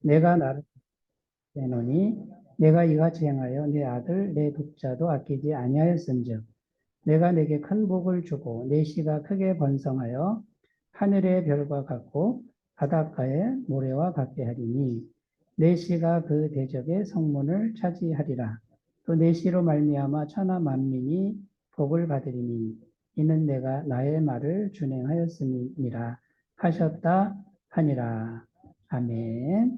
내가 나를 내노니 내가 이같이 행하여 내 아들 내 독자도 아끼지 아니하였은즉 내가 내게 큰 복을 주고 내 씨가 크게 번성하여 하늘의 별과 같고 바닷가의 모래와 같게 하리니 내 씨가 그 대적의 성문을 차지하리라. 또 내 씨로 말미암아 천하 만민이 복을 받으리니 이는 내가 나의 말을 준행하였음이니라 하셨다 하니라. 아멘.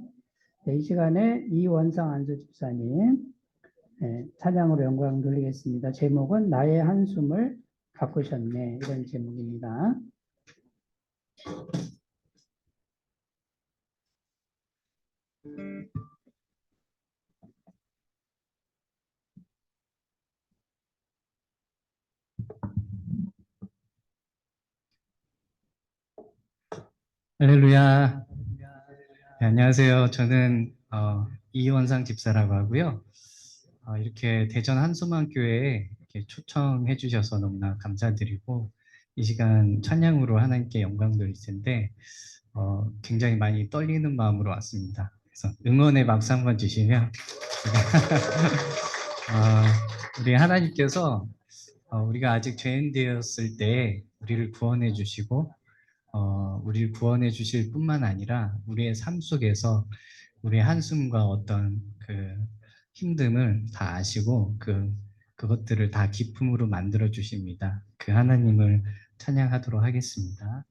네, 이 시간에 이원상 안수 집사님 찬양으로 영광 돌리겠습니다. 제목은 나의 한숨을 바꾸셨네, 이런 제목입니다. 할렐루야. 네, 안녕하세요. 저는 이원상 집사라고 하고요. 이렇게 대전 한수만교회에 이렇게 초청해 주셔서 너무나 감사드리고 이 시간 찬양으로 하나님께 영광 돌릴 텐데 굉장히 많이 떨리는 마음으로 왔습니다. 그래서 응원의 박수 한번 주시면 우리 하나님께서 우리가 아직 죄인 되었을 때 우리를 구원해 주시고 우리를 구원해 주실 뿐만 아니라 우리의 삶 속에서 우리의 한숨과 어떤 그 힘듦을 다 아시고 그것들을 다 기쁨으로 만들어 주십니다. 그 하나님을 찬양하도록 하겠습니다.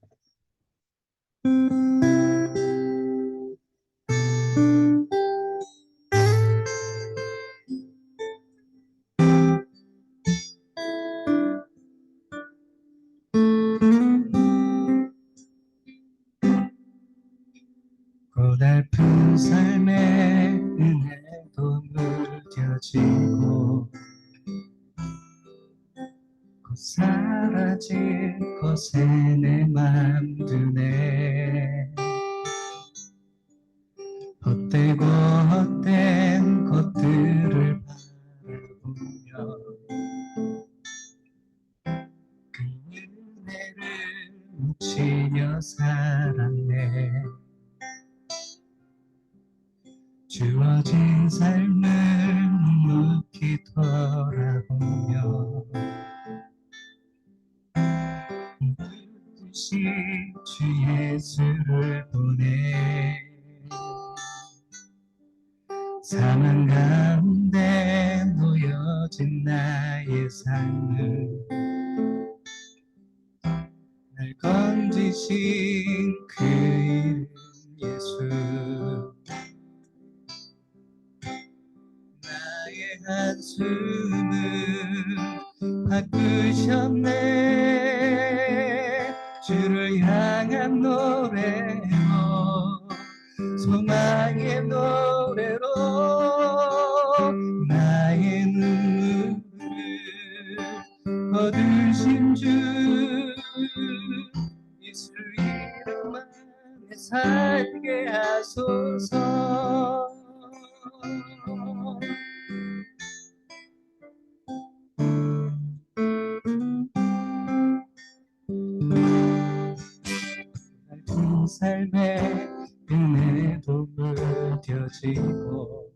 고달픈 삶의 은혜도 무뎌지고 곧 사라질 것에 내 맘 드네. 헛되고 헛된 것들을 바라보며 그 은혜를 묻히며 살았네. 주어진 삶을 묵묵히 돌아보며 뜻이 주 예수를 보내 사망 가운데 놓여진 나의 삶을 날 건지신 그 이름 예수. 나의 한숨을 바꾸셨네. 주를 향한 노래로 소망의 노래로 나의 눈물을 거두신 주 예수 이름 안에 살게 하소서. 그 삶의 은혜도 무뎌지고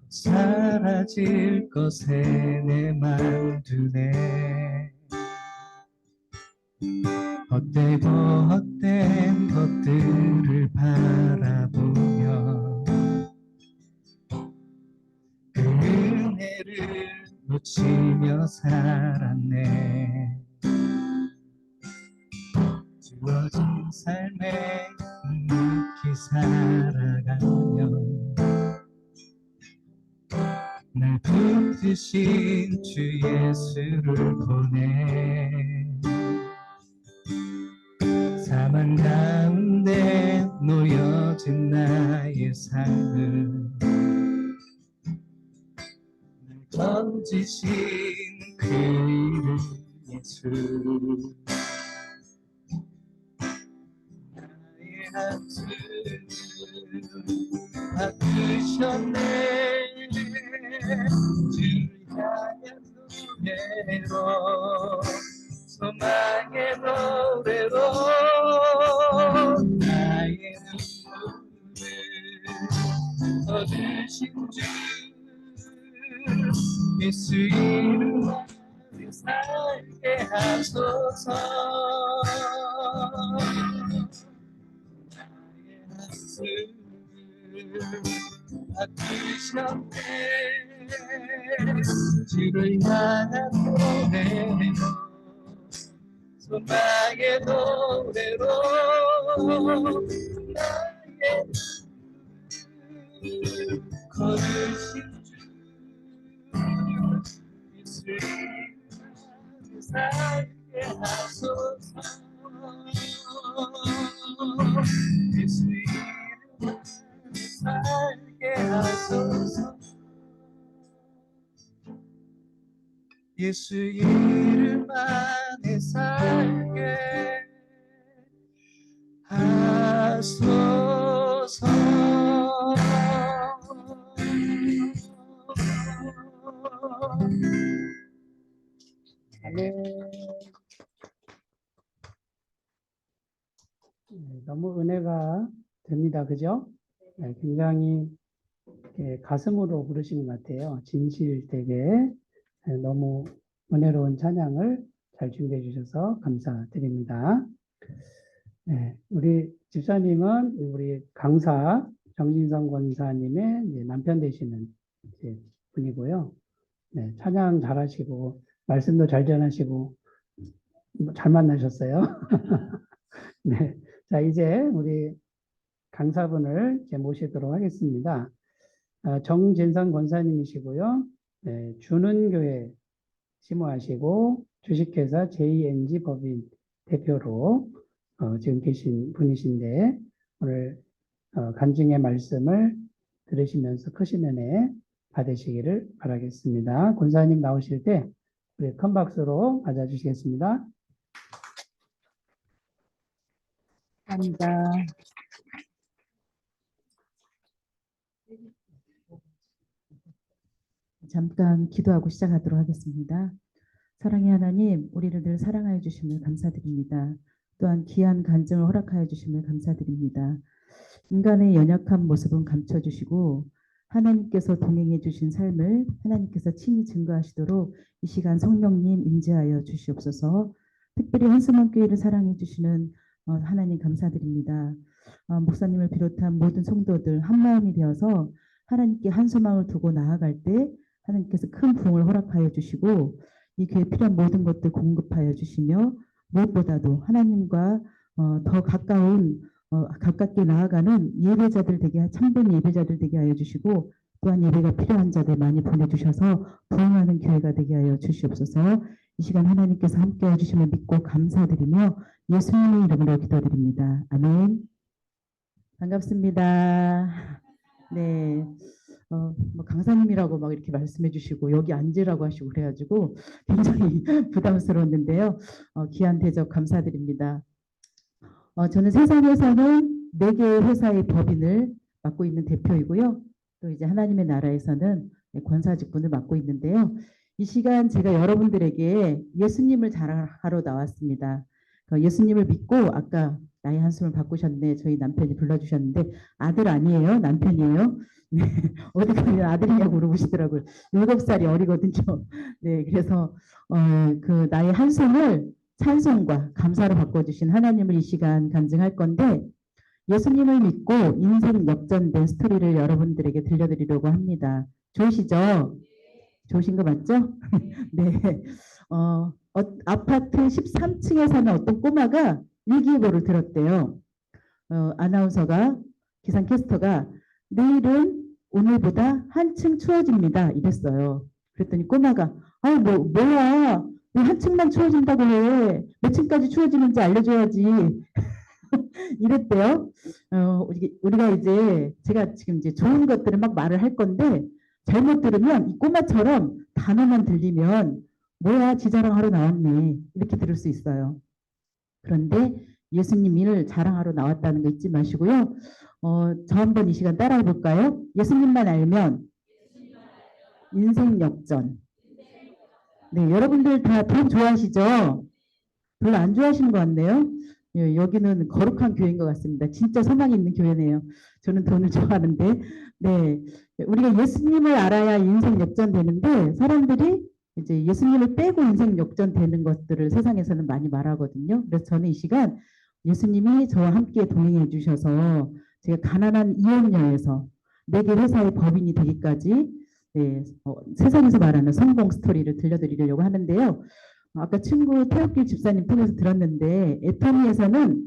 사라질 것에 내 맘 두네. 헛되고 헛된 것들을 바라보며 그 은혜를 놓치며 살았네. 주어진 삶에 묵묵히 살아가며 날 붙드신 주 예수를 보내 사망 가운데 놓여진 나의 삶을 날 건지신 그 이름 예수. 나의 한숨 바꾸셨네. 주를 향한 노래로 소망의 노래로 나의 거두신 주 예수 이름 안에 살게 하소서. 나의 가슴 아프셨네. 주를 향한 노래로 소망의 노래로 나의 거두신 주 예수 이름 살게 하소서. 예수 이름 살게 하소서. 예수 이름 안에 살게 하소서. 아멘. 너무 은혜가 됩니다. 그죠? 굉장히 가슴으로 부르시는 것 같아요. 진실되게 너무 은혜로운 찬양을 잘 준비해 주셔서 감사드립니다. 네, 우리 집사님은 우리 강사 정진성 권사님의 이제 남편 되시는 이제 분이고요. 네, 찬양 잘하시고 말씀도 잘 전하시고 잘 만나셨어요. 네, 자 이제 우리 강사분을 이제 모시도록 하겠습니다. 정진성 권사님이시고요. 네, 주는교회 심호하시고 주식회사 JNG 법인 대표로 지금 계신 분이신데 오늘 간증의 말씀을 들으시면서 크신 은혜 받으시기를 바라겠습니다. 권사님 나오실 때 우리 큰 박수로 맞아주시겠습니다. 감사합니다. 잠깐 기도하고 시작하도록 하겠습니다. 사랑의 하나님, 우리를 늘 사랑하여 주심을 감사드립니다. 또한 귀한 간증을 허락하여 주심을 감사드립니다. 인간의 연약한 모습은 감춰주시고 하나님께서 동행해 주신 삶을 하나님께서 친히 증거하시도록 이 시간 성령님 임재하여 주시옵소서. 특별히 한스만 교회를 사랑해 주시는 하나님 감사드립니다. 목사님을 비롯한 모든 성도들 한마음이 되어서 하나님께 한 소망을 두고 나아갈 때 하나님께서 큰 부흥을 허락하여 주시고 이 교회에 필요한 모든 것들 공급하여 주시며 무엇보다도 하나님과 더 가까운 가깝게 나아가는 예배자들 되게 참된 예배자들 되게 하여 주시고 또한 예배가 필요한 자들 많이 보내주셔서 부흥하는 교회가 되게 하여 주시옵소서. 이 시간 하나님께서 함께해 주심을 믿고 감사드리며 예수님의 이름으로 기도드립니다. 아멘. 반갑습니다. 네. 뭐 강사님이라고 막 이렇게 말씀해 주시고 여기 앉으라고 하시고 그래가지고 굉장히 부담스러웠는데요. 귀한 대접 감사드립니다. 저는 세상에서는 4개의 회사의 법인을 맡고 있는 대표이고요. 또 이제 하나님의 나라에서는 권사 직분을 맡고 있는데요. 이 시간 제가 여러분들에게 예수님을 자랑하러 나왔습니다. 예수님을 믿고 아까 나의 한숨을 바꾸셨네. 저희 남편이 불러주셨는데 아들 아니에요. 남편이에요. 네, 어디 가면 아들이냐고 물어보시더라고요. 7살이 어리거든요. 네, 그래서 그 나의 한숨을 찬송과 감사로 바꿔주신 하나님을 이 시간 간증할 건데 예수님을 믿고 인생 역전된 스토리를 여러분들에게 들려드리려고 합니다. 좋으시죠? 좋으신 거 맞죠? 네. 아파트 13층에 사는 어떤 꼬마가 일기예보를 들었대요. 아나운서가 기상캐스터가 내일은 오늘보다 한층 추워집니다. 이랬어요. 그랬더니 꼬마가 뭐야? 왜 한층만 추워진다고 해? 몇 층까지 추워지는지 알려줘야지. 이랬대요. 우리가 이제 제가 지금 이제 좋은 것들을 막 말을 할 건데 잘못 들으면 이 꼬마처럼 단어만 들리면 뭐야 지 자랑하러 나왔네 이렇게 들을 수 있어요. 그런데 예수님을 자랑하러 나왔다는 거 잊지 마시고요. 저 한번 이 시간 따라해 볼까요? 예수님만 알면 인생 역전. 네, 여러분들 다 돈 좋아하시죠? 별로 안 좋아하시는 것 같네요. 예, 여기는 거룩한 교회인 것 같습니다. 진짜 소망이 있는 교회네요. 저는 돈을 좋아하는데, 네, 우리가 예수님을 알아야 인생 역전되는데 사람들이 이제 예수님을 빼고 인생 역전되는 것들을 세상에서는 많이 말하거든요. 그래서 저는 이 시간 예수님이 저와 함께 동행해 주셔서 제가 가난한 이혼녀에서 내게 회사의 법인이 되기까지 네, 세상에서 말하는 성공 스토리를 들려드리려고 하는데요. 아까 친구 태극기 집사님 통해서 들었는데 애터미에서는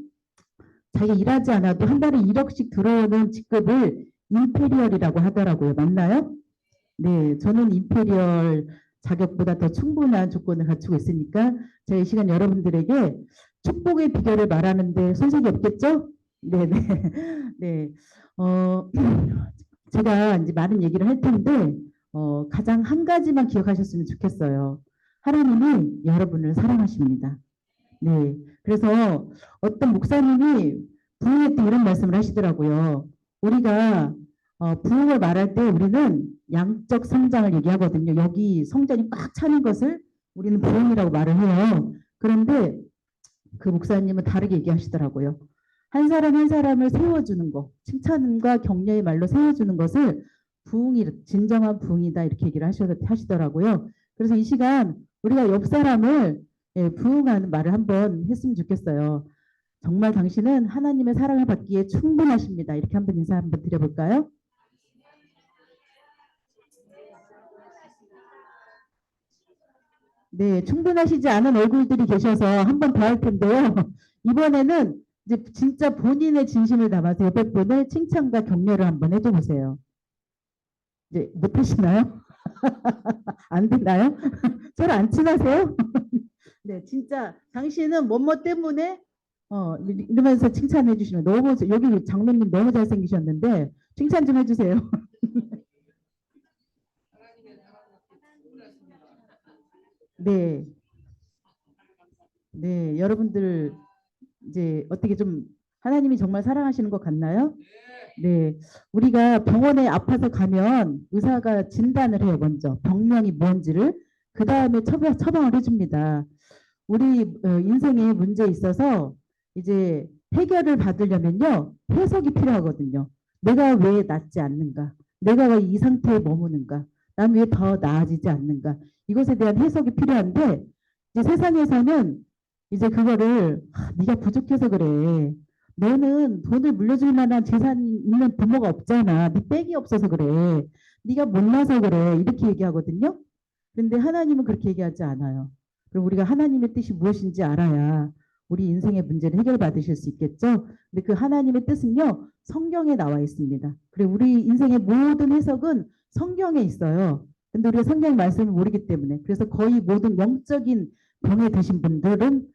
자기가 일하지 않아도 한 달에 1억씩 들어오는 직급을 임페리얼이라고 하더라고요. 맞나요? 네, 저는 임페리얼 자격보다 더 충분한 조건을 갖추고 있으니까 제가 이 시간 여러분들에게 축복의 비결을 말하는데 손색이 없겠죠? 네, 네, 네. 제가 이제 많은 얘기를 할 텐데 가장 한 가지만 기억하셨으면 좋겠어요. 하나님이 여러분을 사랑하십니다. 네. 그래서 어떤 목사님이 부흥회 때 이런 말씀을 하시더라고요. 우리가 부흥을 말할 때 우리는 양적 성장을 얘기하거든요. 여기 성전이 꽉 차는 것을 우리는 부흥이라고 말을 해요. 그런데 그 목사님은 다르게 얘기하시더라고요. 한 사람 한 사람을 세워주는 거, 칭찬과 격려의 말로 세워주는 것을 부흥이 진정한 부흥이다 이렇게 얘기를 하시더라고요. 그래서 이 시간 우리가 옆 사람을 예, 부흥하는 말을 한번 했으면 좋겠어요. 정말 당신은 하나님의 사랑을 받기에 충분하십니다. 이렇게 한번 인사 한번 드려볼까요? 네, 충분하시지 않은 얼굴들이 계셔서 한 번 더 할 텐데요. 이번에는 이제 진짜 본인의 진심을 담아서 옆에 분을 칭찬과 격려를 한번 해줘 보세요. 이제 못하시나요? 안 되나요? 저를 안 친하세요? 네, 진짜 당신은 뭐뭐 때문에 이러면서 칭찬해 주시면 너무 여기 장로님 너무 잘생기셨는데 칭찬 좀 해주세요. 네, 네, 여러분들 이제 어떻게 좀 하나님이 정말 사랑하시는 것 같나요? 네, 우리가 병원에 아파서 가면 의사가 진단을 해요, 먼저 병명이 뭔지를 그 다음에 처방을 해줍니다. 우리 인생에 문제 있어서 이제 해결을 받으려면요 해석이 필요하거든요. 내가 왜 낫지 않는가? 내가 왜 이 상태에 머무는가? 난 왜 더 나아지지 않는가? 이것에 대한 해석이 필요한데 이제 세상에서는 이제 그거를 네가 부족해서 그래. 너는 돈을 물려줄 만한 재산이 있는 부모가 없잖아. 네 백이 없어서 그래. 네가 몰라서 그래. 이렇게 얘기하거든요. 그런데 하나님은 그렇게 얘기하지 않아요. 그럼 우리가 하나님의 뜻이 무엇인지 알아야 우리 인생의 문제를 해결받으실 수 있겠죠. 근데 그 하나님의 뜻은요 성경에 나와 있습니다. 그리고 우리 인생의 모든 해석은 성경에 있어요. 근데 우리가 성경 말씀을 모르기 때문에 그래서 거의 모든 영적인 병에 드신 분들은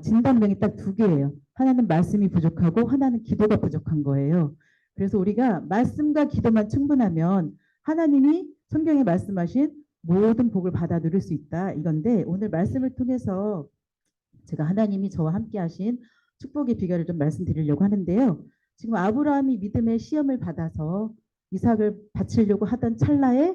진단명이 딱 두 개예요. 하나는 말씀이 부족하고 하나는 기도가 부족한 거예요. 그래서 우리가 말씀과 기도만 충분하면 하나님이 성경에 말씀하신 모든 복을 받아 누릴 수 있다 이건데 오늘 말씀을 통해서 제가 하나님이 저와 함께 하신 축복의 비결을 좀 말씀드리려고 하는데요. 지금 아브라함이 믿음의 시험을 받아서 이삭을 바치려고 하던 찰나에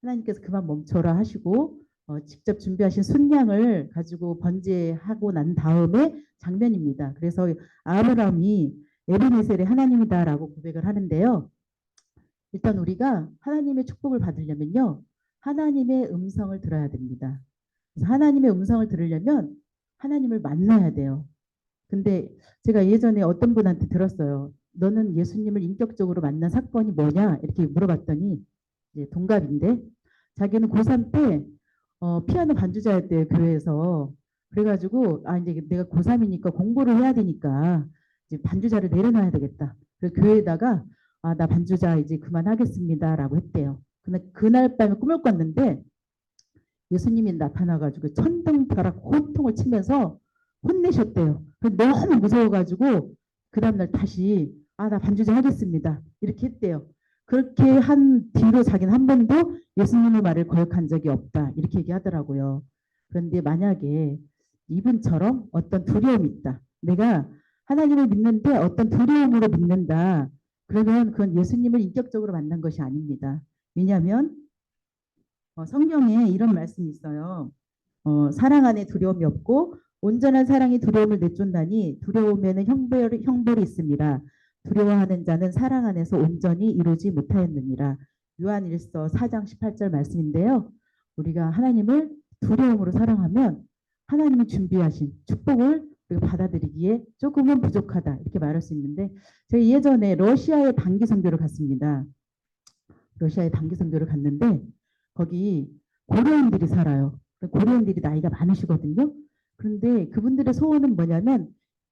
하나님께서 그만 멈춰라 하시고 직접 준비하신 순양을 가지고 번제하고 난 다음에 장면입니다. 그래서 아브라함이 에베네셀의 하나님이다라고 고백을 하는데요. 일단 우리가 하나님의 축복을 받으려면요. 하나님의 음성을 들어야 됩니다. 그래서 하나님의 음성을 들으려면 하나님을 만나야 돼요. 근데 제가 예전에 어떤 분한테 들었어요. 너는 예수님을 인격적으로 만난 사건이 뭐냐? 이렇게 물어봤더니 이제 동갑인데 자기는 고3 때 피아노 반주자였대요, 교회에서. 그래가지고 이제 내가 고3이니까 공부를 해야 되니까 이제 반주자를 내려놔야 되겠다. 그래서 교회에다가 나 반주자 이제 그만하겠습니다라고 했대요. 그날 밤에 꿈을 꿨는데 예수님이 나타나가지고 천둥벼락 호통을 치면서 혼내셨대요. 너무 무서워가지고 그 다음날 다시 나 반주자 하겠습니다. 이렇게 했대요. 그렇게 한 뒤로 자기는 한 번도 예수님의 말을 거역한 적이 없다. 이렇게 얘기하더라고요. 그런데 만약에 이분처럼 어떤 두려움이 있다. 내가 하나님을 믿는데 어떤 두려움으로 믿는다. 그러면 그건 예수님을 인격적으로 만난 것이 아닙니다. 왜냐하면 성경에 이런 말씀이 있어요. 사랑 안에 두려움이 없고 온전한 사랑이 두려움을 내쫓나니 두려움에는 형벌이 있습니다. 두려워하는 자는 사랑 안에서 온전히 이루지 못하였느니라. 요한일서 4장 18절 말씀인데요. 우리가 하나님을 두려움으로 사랑하면 하나님이 준비하신 축복을 우리가 받아들이기에 조금은 부족하다 이렇게 말할 수 있는데, 제가 예전에 러시아에 단기 선교를 갔습니다. 러시아에 단기 선교를 갔는데 거기 고려인들이 살아요. 고려인들이 나이가 많으시거든요. 그런데 그분들의 소원은 뭐냐면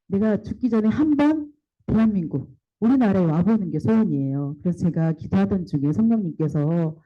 내가 죽기 전에 한번 대한민국, 우리나라에 와보는 게 소원이에요. 그래서 제가 기도하던 중에 성령님께서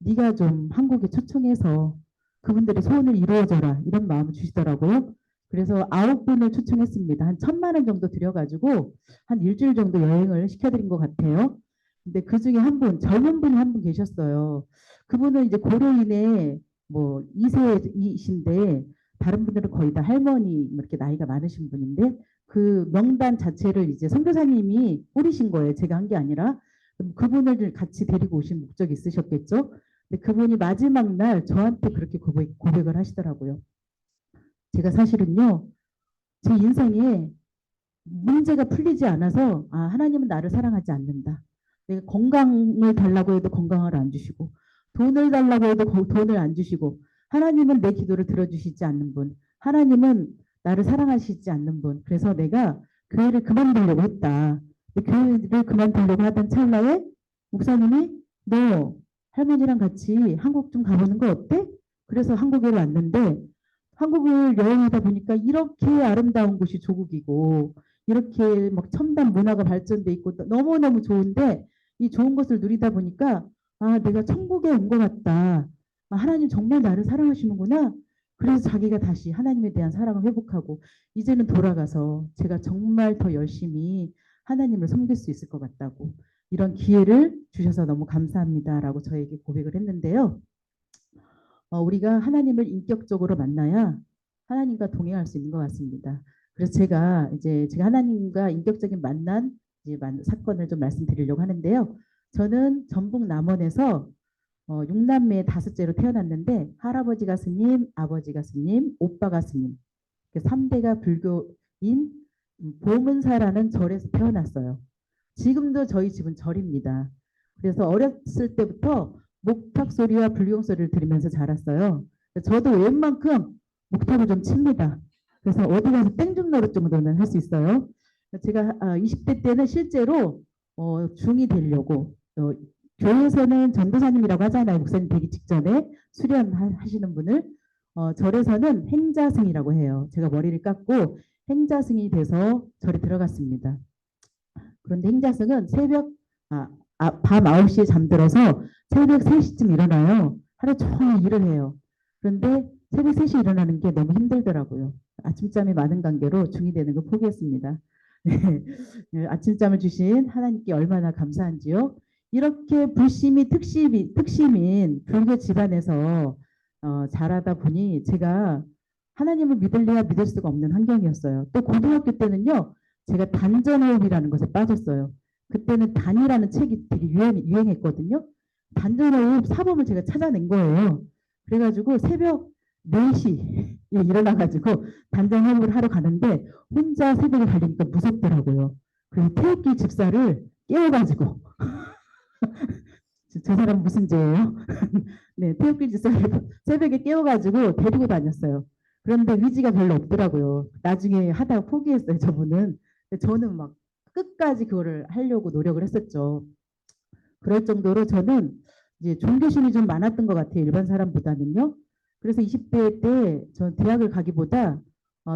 네가 좀 한국에 초청해서 그분들의 소원을 이루어줘라 이런 마음을 주시더라고요. 그래서 9분을 초청했습니다. 한 1,000만 원 정도 들여가지고 한 일주일 정도 여행을 시켜드린 것 같아요. 근데 그 중에 한 분, 젊은 분이 한 분 계셨어요. 그분은 이제 고려인의 뭐 2세이신데 다른 분들은 거의 다 할머니 뭐 이렇게 나이가 많으신 분인데 그 명단 자체를 이제 선교사님이 뿌리신 거예요. 제가 한 게 아니라. 그럼 그분을 같이 데리고 오신 목적이 있으셨겠죠. 근데 그분이 마지막 날 저한테 그렇게 고백을 하시더라고요. 제가 사실은요, 제 인생에 문제가 풀리지 않아서 하나님은 나를 사랑하지 않는다. 내가 건강을 달라고 해도 건강을 안 주시고 돈을 달라고 해도 돈을 안 주시고 하나님은 내 기도를 들어주시지 않는 분, 하나님은 나를 사랑하시지 않는 분. 그래서 내가 교회를 그만두려고 했다. 교회를 그만두려고 하던 찰나에 목사님이 너 할머니랑 같이 한국 좀 가보는 거 어때? 그래서 한국에 왔는데 한국을 여행하다 보니까 이렇게 아름다운 곳이 조국이고 이렇게 막 첨단 문화가 발전돼 있고 너무너무 좋은데 이 좋은 것을 누리다 보니까 내가 천국에 온 것 같다. 하나님 정말 나를 사랑하시는구나. 그래서 자기가 다시 하나님에 대한 사랑을 회복하고 이제는 돌아가서 제가 정말 더 열심히 하나님을 섬길 수 있을 것 같다고 이런 기회를 주셔서 너무 감사합니다라고 저에게 고백을 했는데요. 우리가 하나님을 인격적으로 만나야 하나님과 동행할 수 있는 것 같습니다. 그래서 제가 하나님과 인격적인 만난 사건을 좀 말씀드리려고 하는데요. 저는 전북 남원에서 6남매 5째로 태어났는데 할아버지가 스님, 아버지가 스님, 오빠가 스님 3대가 불교인 보문사라는 절에서 태어났어요. 지금도 저희 집은 절입니다. 그래서 어렸을 때부터 목탁 소리와 불경 소리를 들으면서 자랐어요. 저도 웬만큼 목탁을 좀 칩니다. 그래서 어디 가서 땡중 노릇 정도는 할 수 있어요. 제가 20대 때는 실제로 중이 되려고 교회에서는 전도사님이라고 하잖아요. 목사님 되기 직전에 수련하시는 분을 절에서는 행자승이라고 해요. 제가 머리를 깎고 행자승이 돼서 절에 들어갔습니다. 그런데 행자승은 밤 9시에 잠들어서 새벽 3시쯤 일어나요. 하루 종일 일을 해요. 그런데 새벽 3시에 일어나는 게 너무 힘들더라고요. 아침잠이 많은 관계로 중이 되는 걸 포기했습니다. 네, 아침잠을 주신 하나님께 얼마나 감사한지요. 이렇게 불심이 특심인 불교 집안에서 자라다 보니 제가 하나님을 믿을래야 믿을 수가 없는 환경이었어요. 또 고등학교 때는요. 제가 단전호흡이라는 것에 빠졌어요. 그때는 단이라는 책이 되게 유행했거든요. 단전호흡 사범을 제가 찾아낸 거예요. 그래가지고 새벽 4시에 일어나가지고 단전호흡을 하러 가는데 혼자 새벽에 달리니까 무섭더라고요. 그래서 태극기 집사를 깨워가지고 저 사람 무슨 죄예요? 네, 태극기 집사를 새벽에 깨워가지고 데리고 다녔어요. 그런데 의지가 별로 없더라고요. 나중에 하다가 포기했어요, 저분은. 저는 막 끝까지 그거를 하려고 노력을 했었죠. 그럴 정도로 저는 이제 종교심이 좀 많았던 것 같아요. 일반 사람보다는요. 그래서 20대 때 전 대학을 가기보다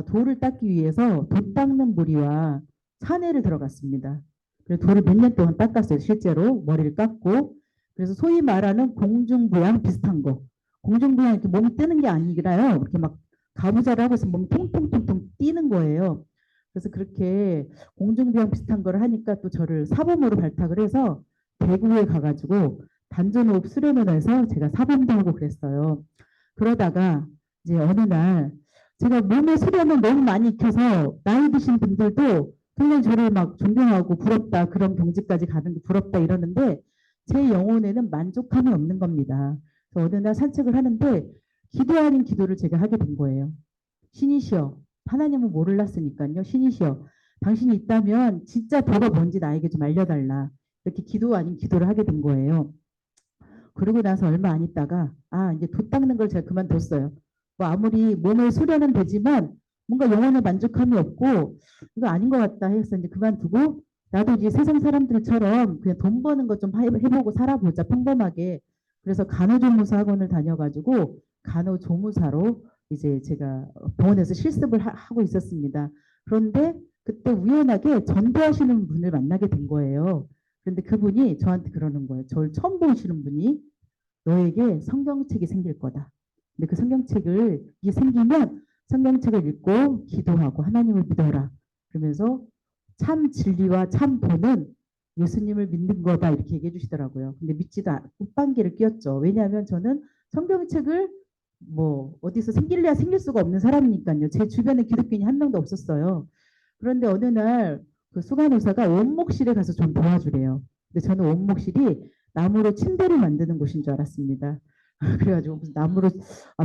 돌을 닦기 위해서 돌 닦는 무리와 산에를 들어갔습니다. 그래서 돌을 몇 년 동안 닦았어요. 실제로 머리를 깎고. 그래서 소위 말하는 공중부양 비슷한 거. 공중부양 이렇게 몸이 뜨는 게 아니라요. 이렇게 막 가부좌를 하고 있으면 몸이 통통통통 뛰는 거예요. 그래서 그렇게 공중부양 비슷한 걸 하니까 또 저를 사범으로 발탁을 해서 대구에 가가지고 단전호흡 수련을 해서 제가 사범도 하고 그랬어요. 그러다가 이제 어느 날 제가 몸의 수련을 너무 많이 익혀서 나이 드신 분들도 굉장히 저를 막 존경하고 부럽다, 그런 경지까지 가는 게 부럽다 이러는데 제 영혼에는 만족함이 없는 겁니다. 그래서 어느 날 산책을 하는데 기도 아닌 기도를 제가 하게 된 거예요. 신이시여, 하나님은 몰랐으니까요. 신이시여, 당신이 있다면 진짜 도가 뭔지 나에게 좀 알려달라. 이렇게 기도 아닌 기도를 하게 된 거예요. 그러고 나서 얼마 안 있다가 이제 도 닦는 걸 제가 그만뒀어요. 뭐 아무리 몸을 수련은 되지만 뭔가 영혼의 만족함이 없고 이거 아닌 것 같다 해서 이제 그만두고 나도 이제 세상 사람들처럼 그냥 돈 버는 것 좀 해보고 살아보자 평범하게. 그래서 간호조무사 학원을 다녀가지고 간호조무사로 이제 제가 병원에서 실습을 하고 있었습니다. 그런데 그때 우연하게 전도하시는 분을 만나게 된 거예요. 그런데 그분이 저한테 그러는 거예요. 저를 처음 보시는 분이 너에게 성경책이 생길 거다. 근데 그 성경책을 이게 생기면 성경책을 읽고 기도하고 하나님을 믿어라. 그러면서 참 진리와 참 도는 예수님을 믿는 거다 이렇게 얘기해 주시더라고요. 근데 믿지도 콧방귀를 뀌었죠. 왜냐하면 저는 성경책을 뭐 어디서 생길래야 생길 수가 없는 사람이니까요. 제 주변에 기독교인이 한 명도 없었어요. 그런데 어느 날 그 수간호사가 원목실에 가서 좀 도와주래요. 근데 저는 원목실이 나무로 침대를 만드는 곳인 줄 알았습니다. 그래가지고 무슨 나무로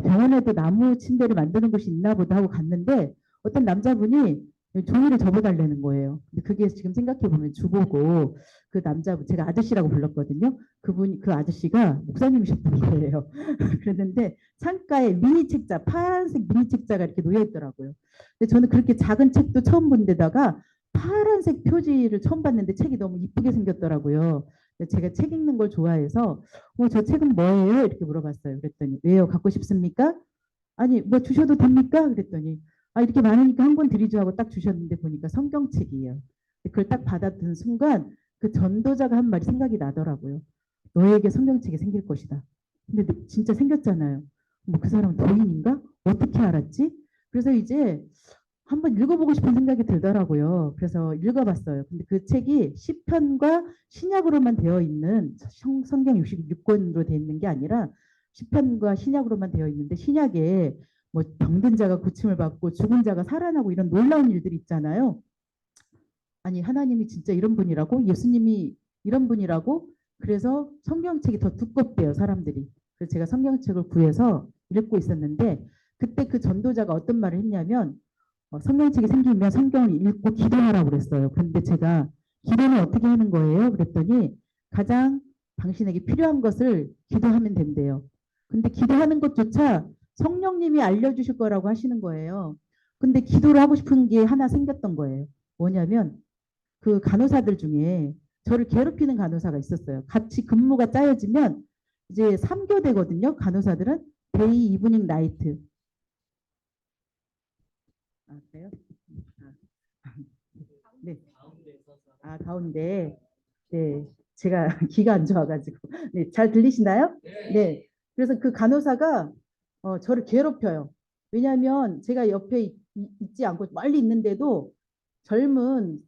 병원에도 나무 침대를 만드는 곳이 있나 보다 하고 갔는데 어떤 남자분이 종이를 접어달라는 거예요. 근데 그게 지금 생각해 보면 주보고 그 남자분 제가 아저씨라고 불렀거든요. 그 아저씨가 목사님이셨던 거예요. 그랬는데 창가에 미니 책자 파란색 미니 책자가 이렇게 놓여 있더라고요. 근데 저는 그렇게 작은 책도 처음 본 데다가 파란색 표지를 처음 봤는데 책이 너무 이쁘게 생겼더라고요. 제가 책 읽는 걸 좋아해서 저 책은 뭐예요? 이렇게 물어봤어요. 그랬더니 왜요? 갖고 싶습니까? 아니 뭐 주셔도 됩니까? 그랬더니 이렇게 많으니까 한 권 드리죠 하고 딱 주셨는데 보니까 성경책이에요. 그걸 딱 받았던 순간 그 전도자가 한 말이 생각이 나더라고요. 너에게 성경책이 생길 것이다. 근데 진짜 생겼잖아요. 뭐 그 사람은 도인인가? 어떻게 알았지? 그래서 이제 한번 읽어보고 싶은 생각이 들더라고요. 그래서 읽어봤어요. 근데 그 책이 시편과 신약으로만 되어 있는 성경 66권으로 되어 있는 게 아니라 시편과 신약으로만 되어 있는데 신약에 뭐 병든 자가 고침을 받고 죽은 자가 살아나고 이런 놀라운 일들이 있잖아요. 아니 하나님이 진짜 이런 분이라고? 예수님이 이런 분이라고? 그래서 성경책이 더 두껍대요 사람들이. 그래서 제가 성경책을 구해서 읽고 있었는데 그때 그 전도자가 어떤 말을 했냐면 성경책이 생기면 성경을 읽고 기도하라고 그랬어요. 그런데 제가 기도는 어떻게 하는 거예요? 그랬더니 가장 당신에게 필요한 것을 기도하면 된대요. 근데 기도하는 것조차 성령님이 알려주실 거라고 하시는 거예요. 근데 기도를 하고 싶은 게 하나 생겼던 거예요. 뭐냐면 그 간호사들 중에 저를 괴롭히는 간호사가 있었어요. 같이 근무가 짜여지면 이제 3교대거든요. 간호사들은 데이, 이브닝, 나이트. 그래요? 네. 가운데. 네. 제가 귀가 안 좋아가지고. 네. 잘 들리시나요? 네. 그래서 그 간호사가 저를 괴롭혀요. 왜냐하면 제가 옆에 있지 않고 멀리 있는데도 젊은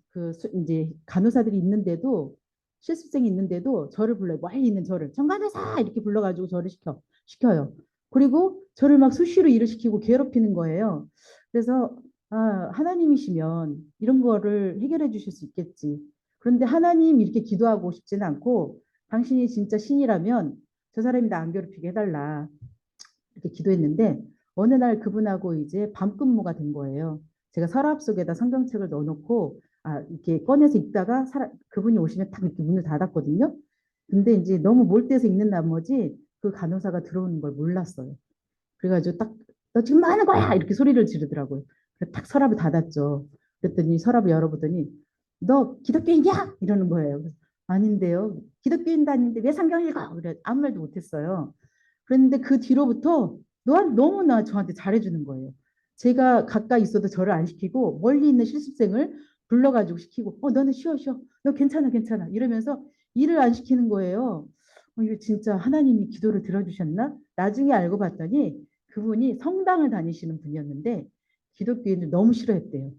이제 간호사들이 있는데도 실습생이 있는데도 저를 불러요. 멀리 있는 저를 정간호사 이렇게 불러가지고 저를 시켜요. 그리고 저를 막 수시로 일을 시키고 괴롭히는 거예요. 그래서 하나님이시면 이런 거를 해결해 주실 수 있겠지. 그런데 하나님 이렇게 기도하고 싶지는 않고 당신이 진짜 신이라면 저 사람이 나 안 괴롭히게 해달라. 이렇게 기도했는데 어느 날 그분하고 이제 밤근무가 된 거예요. 제가 서랍 속에다 성경책을 넣어놓고 이렇게 꺼내서 읽다가 그분이 오시면 딱 이렇게 문을 닫았거든요. 근데 이제 너무 몰두해서 읽는 나머지 그 간호사가 들어오는 걸 몰랐어요. 그래가지고 딱 너 지금 뭐 하는 거야? 이렇게 소리를 지르더라고요. 그래서 딱 서랍을 닫았죠. 그랬더니 서랍을 열어보더니 너 기독교인이야? 이러는 거예요. 그래서, 아닌데요. 기독교인도 아닌데 왜 성경 읽어? 그래 아무 말도 못했어요. 그런데 그 뒤로부터 너무나 저한테 잘해주는 거예요. 제가 가까이 있어도 저를 안 시키고 멀리 있는 실습생을 불러가지고 시키고 너는 쉬어 쉬어 너 괜찮아 괜찮아 이러면서 일을 안 시키는 거예요. 이거 진짜 하나님이 기도를 들어주셨나? 나중에 알고 봤더니 그분이 성당을 다니시는 분이었는데 기독교인을 너무 싫어했대요.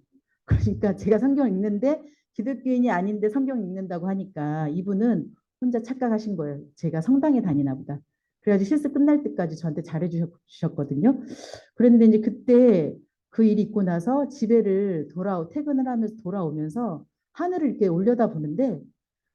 그러니까 제가 성경 읽는데 기독교인이 아닌데 성경 읽는다고 하니까 이분은 혼자 착각하신 거예요. 제가 성당에 다니나 보다. 그래가지고 실습 끝날 때까지 저한테 잘해 주셨거든요. 그런데 이제 그때 그 일이 있고 나서 집에를 퇴근을 하면서 돌아오면서 하늘을 이렇게 올려다 보는데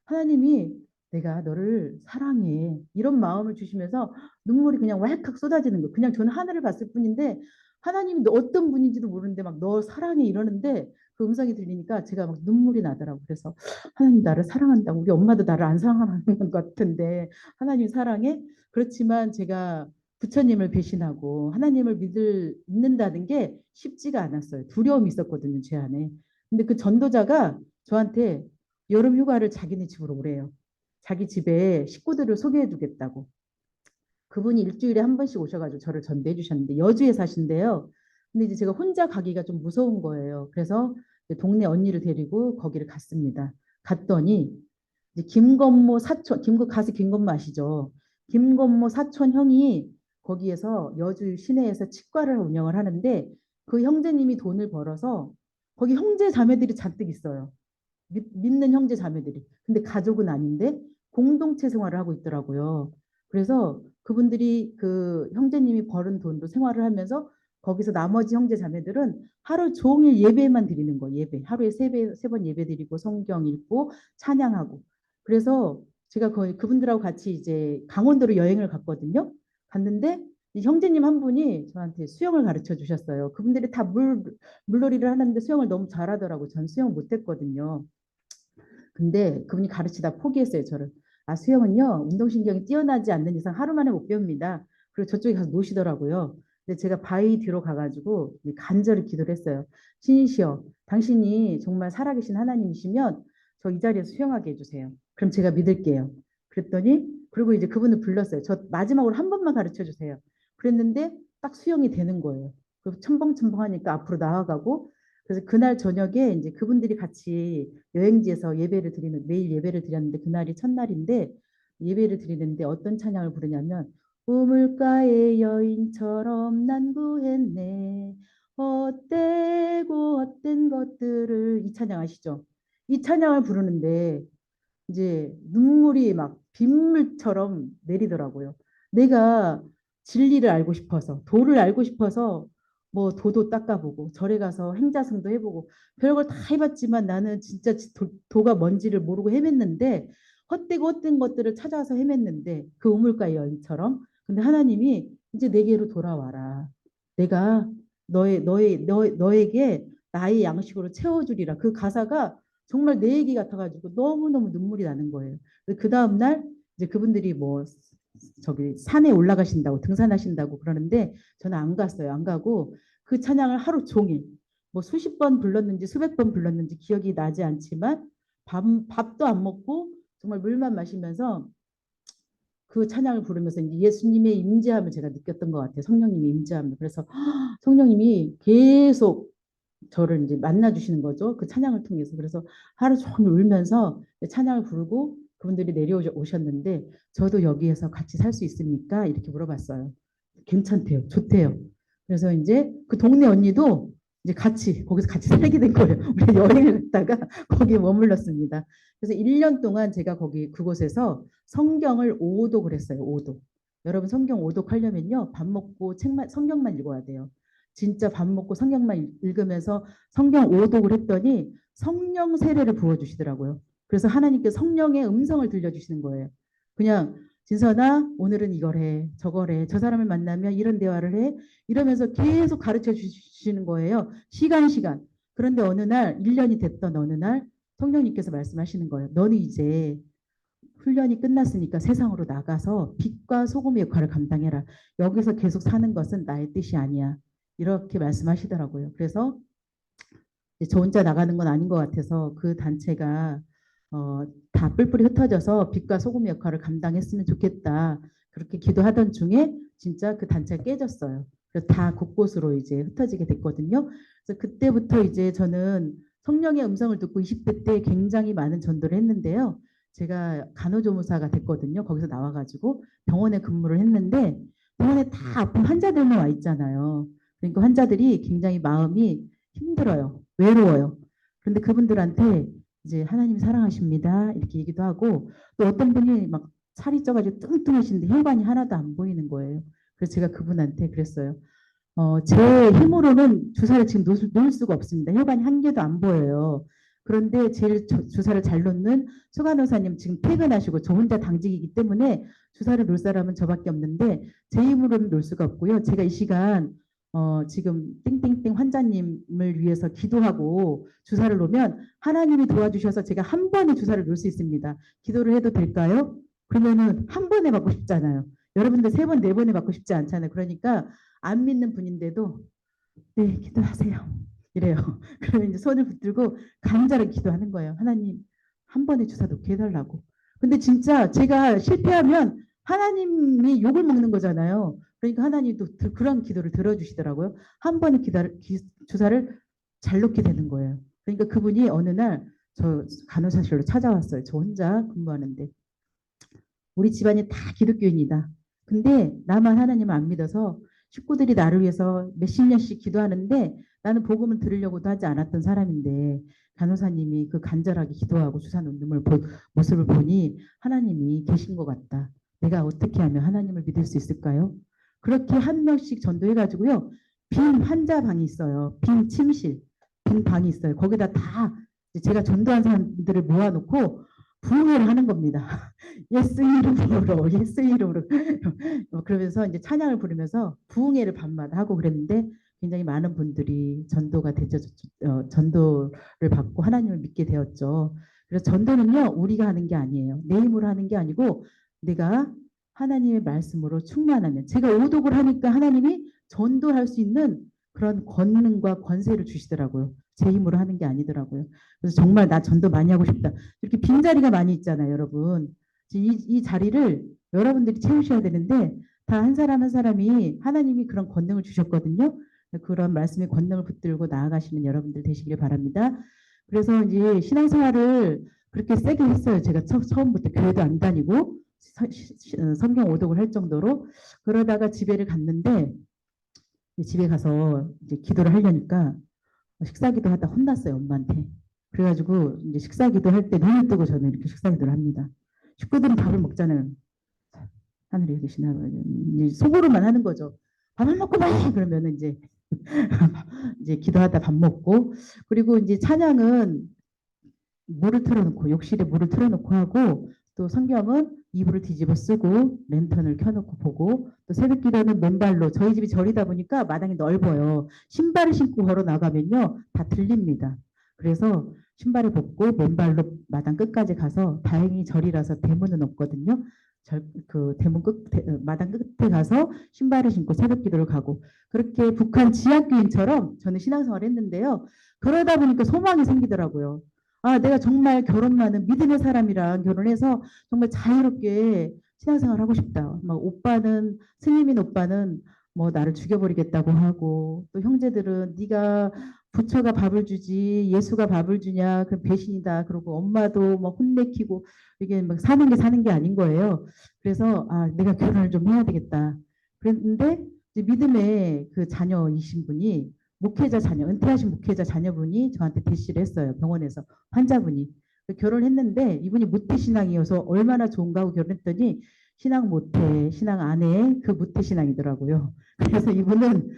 하나님이 내가 너를 사랑해 이런 마음을 주시면서 눈물이 그냥 왈칵 쏟아지는 거예요. 그냥 저는 하늘을 봤을 뿐인데 하나님이 어떤 분인지도 모르는데 막 너 사랑해 이러는데 그 음성이 들리니까 제가 막 눈물이 나더라고. 그래서 하나님 나를 사랑한다고. 우리 엄마도 나를 안 사랑하는 것 같은데 하나님 사랑해? 그렇지만 제가 부처님을 배신하고 하나님을 믿는다는 게 쉽지가 않았어요. 두려움이 있었거든요, 제 안에. 근데 그 전도자가 저한테 여름 휴가를 자기네 집으로 오래요. 자기 집에 식구들을 소개해 주겠다고. 그분이 일주일에 한 번씩 오셔가지고 저를 전도해 주셨는데 여주에 사신대요. 근데 이제 제가 혼자 가기가 좀 무서운 거예요. 그래서 동네 언니를 데리고 거기를 갔습니다. 갔더니 이제 김건모 사촌, 가수 김건모 아시죠? 김건모 사촌 형이 거기에서 여주 시내에서 치과를 운영을 하는데 그 형제님이 돈을 벌어서 거기 형제 자매들이 잔뜩 있어요. 믿는 형제 자매들이. 근데 가족은 아닌데 공동체 생활을 하고 있더라고요. 그래서 그분들이 그 형제님이 벌은 돈으로 생활을 하면서 거기서 나머지 형제 자매들은 하루 종일 예배만 드리는 거예요. 예배. 하루에 세 번 예배 드리고 성경 읽고 찬양하고. 그래서 제가 거의 그분들하고 같이 이제 강원도로 여행을 갔거든요. 갔는데 이 형제님 한 분이 저한테 수영을 가르쳐 주셨어요. 그분들이 다 물놀이를 하는데 수영을 너무 잘하더라고요. 전 수영 못했거든요. 근데 그분이 가르치다 포기했어요, 저를. 아, 수영은요, 운동신경이 뛰어나지 않는 이상 하루 만에 못 배웁니다. 그리고 저쪽에 가서 노시더라고요. 근데 제가 바위 뒤로 가가지고 간절히 기도를 했어요. 신이시여, 당신이 정말 살아계신 하나님이시면 저 이 자리에서 수영하게 해주세요. 그럼 제가 믿을게요. 그랬더니, 그리고 이제 그분을 불렀어요. 저 마지막으로 한 번만 가르쳐 주세요. 그랬는데 딱 수영이 되는 거예요. 그리고 첨벙첨벙 하니까 앞으로 나아가고, 그래서 그날 저녁에 이제 그분들이 같이 여행지에서 예배를 드리는 매일 예배를 드렸는데 그날이 첫날인데 예배를 드리는데 어떤 찬양을 부르냐면 우물가의 여인처럼 난 구했네 헛되고 헛된 것들을 이 찬양 아시죠? 이 찬양을 부르는데 이제 눈물이 막 빗물처럼 내리더라고요. 내가 진리를 알고 싶어서 도를 알고 싶어서 뭐 도도 닦아보고 절에 가서 행자승도 해보고 별걸 다 해봤지만 나는 진짜 도가 뭔지를 모르고 헤맸는데 헛되고 헛된 것들을 찾아서 헤맸는데 그 우물가의 여인처럼 근데 하나님이 이제 내게로 돌아와라. 내가 너에게 나의 양식으로 채워주리라. 그 가사가 정말 내 얘기 같아가지고 너무너무 눈물이 나는 거예요. 그 다음날 이제 그분들이 뭐 저기 산에 올라가신다고 등산하신다고 그러는데 저는 안 갔어요. 안 가고 그 찬양을 하루 종일 뭐 수십 번 불렀는지 수백 번 불렀는지 기억이 나지 않지만 밥도 안 먹고 정말 물만 마시면서 그 찬양을 부르면서 이제 예수님의 임재함을 제가 느꼈던 것 같아요. 성령님의 임재함을. 그래서 성령님이 계속 저를 이제 만나 주시는 거죠. 그 찬양을 통해서. 그래서 하루 종일 울면서 찬양을 부르고 그분들이 내려오셨는데 저도 여기에서 같이 살 수 있습니까? 이렇게 물어봤어요. 괜찮대요. 좋대요. 그래서 이제 그 동네 언니도 이제 같이 거기서 같이 살게 된 거예요. 우리 여행을 갔다가 거기에 머물렀습니다. 그래서 1년 동안 제가 거기 그곳에서 성경을 오독을 했어요. 오독. 여러분 성경 오독하려면요. 밥 먹고 책만 성경만 읽어야 돼요. 진짜 밥 먹고 성경만 읽으면서 성경 오독을 했더니 성령 세례를 부어주시더라고요. 그래서 하나님께 성령의 음성을 들려주시는 거예요. 그냥 진선아 오늘은 이걸 해 저걸 해 저 사람을 만나면 이런 대화를 해 이러면서 계속 가르쳐 주시는 거예요. 시간 그런데 어느 날 1년이 됐던 어느 날 성령님께서 말씀하시는 거예요. 너는 이제 훈련이 끝났으니까 세상으로 나가서 빛과 소금의 역할을 감당해라. 여기서 계속 사는 것은 나의 뜻이 아니야. 이렇게 말씀하시더라고요. 그래서 저 혼자 나가는 건 아닌 것 같아서 그 단체가 다 뿔뿔이 흩어져서 빛과 소금의 역할을 감당했으면 좋겠다. 그렇게 기도하던 중에 진짜 그 단체가 깨졌어요. 그래서 다 곳곳으로 이제 흩어지게 됐거든요. 그래서 그때부터 이제 저는 성령의 음성을 듣고 20대 때 굉장히 많은 전도를 했는데요. 제가 간호조무사가 됐거든요. 거기서 나와가지고 병원에 근무를 했는데 병원에 다 아픈 환자들만 와 있잖아요. 그러니까 환자들이 굉장히 마음이 힘들어요. 외로워요. 그런데 그분들한테 이제 하나님 사랑하십니다. 이렇게 얘기도 하고 또 어떤 분이 막 살이 쪄가지고 뚱뚱하신데 혈관이 하나도 안 보이는 거예요. 그래서 제가 그분한테 그랬어요. 제 힘으로는 주사를 지금 놓을 수가 없습니다. 혈관이 한 개도 안 보여요. 그런데 제일 주사를 잘 놓는 수간호사님 지금 퇴근하시고 저 혼자 당직이기 때문에 주사를 놓을 사람은 저밖에 없는데 제 힘으로는 놓을 수가 없고요. 제가 이 시간 지금 땡땡땡 환자님을 위해서 기도하고 주사를 놓으면 하나님이 도와주셔서 제가 한 번에 주사를 놓을 수 있습니다. 기도를 해도 될까요? 그러면은 한 번에 받고 싶잖아요. 여러분들 세 번, 네 번에 받고 싶지 않잖아요. 그러니까 안 믿는 분인데도 네, 기도하세요. 이래요. 그러면 이제 손을 붙들고 간절히 기도하는 거예요. 하나님, 한 번에 주사 놓게 해달라고. 근데 진짜 제가 실패하면 하나님이 욕을 먹는 거잖아요. 그러니까 하나님도 그런 기도를 들어주시더라고요. 한 번에 주사를 잘 놓게 되는 거예요. 그러니까 그분이 어느 날 저 간호사실로 찾아왔어요. 저 혼자 근무하는데. 우리 집안이 다 기독교인이다. 근데 나만 하나님을 안 믿어서 식구들이 나를 위해서 몇십 년씩 기도하는데 나는 복음을 들으려고도 하지 않았던 사람인데 간호사님이 그 간절하게 기도하고 주사 놓는 모습을 보니 하나님이 계신 것 같다. 내가 어떻게 하면 하나님을 믿을 수 있을까요? 그렇게 한 명씩 전도해가지고요. 빈 환자 방이 있어요. 빈 침실, 빈 방이 있어요. 거기다 다 제가 전도한 사람들을 모아놓고 부흥회를 하는 겁니다. 예수 이름으로, 예수 이름으로. 그러면서 이제 찬양을 부르면서 부흥회를 밤마다 하고 그랬는데 굉장히 많은 분들이 전도를 받고 하나님을 믿게 되었죠. 그래서 전도는요, 우리가 하는 게 아니에요. 내 힘으로 하는 게 아니고 내가 하나님의 말씀으로 충만하면 제가 오독을 하니까 하나님이 전도할 수 있는 그런 권능과 권세를 주시더라고요. 제 힘으로 하는 게 아니더라고요. 그래서 정말 나 전도 많이 하고 싶다. 이렇게 빈자리가 많이 있잖아요, 여러분. 이 자리를 여러분들이 채우셔야 되는데 다 한 사람 한 사람이 하나님이 그런 권능을 주셨거든요. 그런 말씀의 권능을 붙들고 나아가시는 여러분들 되시길 바랍니다. 그래서 이제 신앙생활을 그렇게 세게 했어요. 제가 처음부터 교회도 안 다니고 성경 오독을 할 정도로. 그러다가 집에를 갔는데 집에 가서 이제 기도를 하려니까 식사기도 하다 혼났어요, 엄마한테. 그래가지고 이제 식사기도 할 때 눈을 뜨고 저는 이렇게 식사기도를 합니다. 식구들은 밥을 먹잖아요. 하늘에 계시나 속으로만 하는 거죠. 밥을 먹고 봐 그러면 이제 이제 기도하다 밥 먹고 그리고 이제 찬양은 물을 틀어놓고 욕실에 물을 틀어놓고 하고 또 성경은 이불을 뒤집어 쓰고 랜턴을 켜놓고 보고 또 새벽 기도는 맨발로 저희 집이 절이다 보니까 마당이 넓어요. 신발을 신고 걸어 나가면요 다 들립니다. 그래서 신발을 벗고 맨발로 마당 끝까지 가서 다행히 절이라서 대문은 없거든요. 마당 끝에 가서 신발을 신고 새벽 기도를 가고 그렇게 북한 지하교인처럼 저는 신앙생활을 했는데요. 그러다 보니까 소망이 생기더라고요. 아, 내가 정말 결혼만은 믿음의 사람이랑 결혼해서 정말 자유롭게 신앙생활 하고 싶다. 막 스님인 오빠는 뭐 나를 죽여버리겠다고 하고 또 형제들은 네가 부처가 밥을 주지 예수가 밥을 주냐 그 배신이다. 그러고 엄마도 막 혼내키고 이게 막 사는 게 아닌 거예요. 그래서 아, 내가 결혼을 좀 해야 되겠다. 그랬는데 이제 믿음의 그 자녀이신 분이 은퇴하신 목회자 자녀분이 저한테 대시를 했어요. 병원에서 환자분이. 결혼했는데 이분이 모태신앙이어서 얼마나 좋은가 하고 결혼했더니 신앙 모태, 신앙 아내 그 모태신앙이더라고요. 그래서 이분은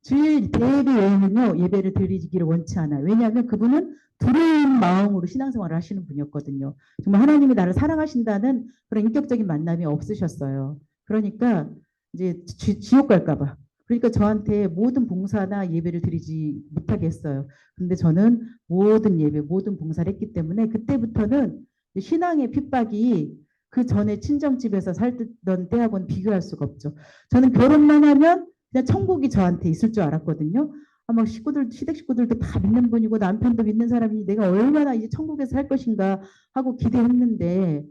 주일 대예배 외에는요 예배를 드리기를 원치 않아요. 왜냐하면 그분은 두려운 마음으로 신앙생활을 하시는 분이었거든요. 정말 하나님이 나를 사랑하신다는 그런 인격적인 만남이 없으셨어요. 그러니까 이제 지옥 갈까봐. 그러니까 저한테 모든 봉사나 예배를 드리지 못하게 했어요. 근데 저는 모든 예배, 모든 봉사를 했기 때문에 그때부터는 신앙의 핍박이 그 전에 친정집에서 살던 때하고는 비교할 수가 없죠. 저는 결혼만 하면 그냥 천국이 저한테 있을 줄 알았거든요. 막 시댁 식구들도 다 믿는 분이고 남편도 믿는 사람이니 내가 얼마나 이제 천국에서 살 것인가 하고 기대했는데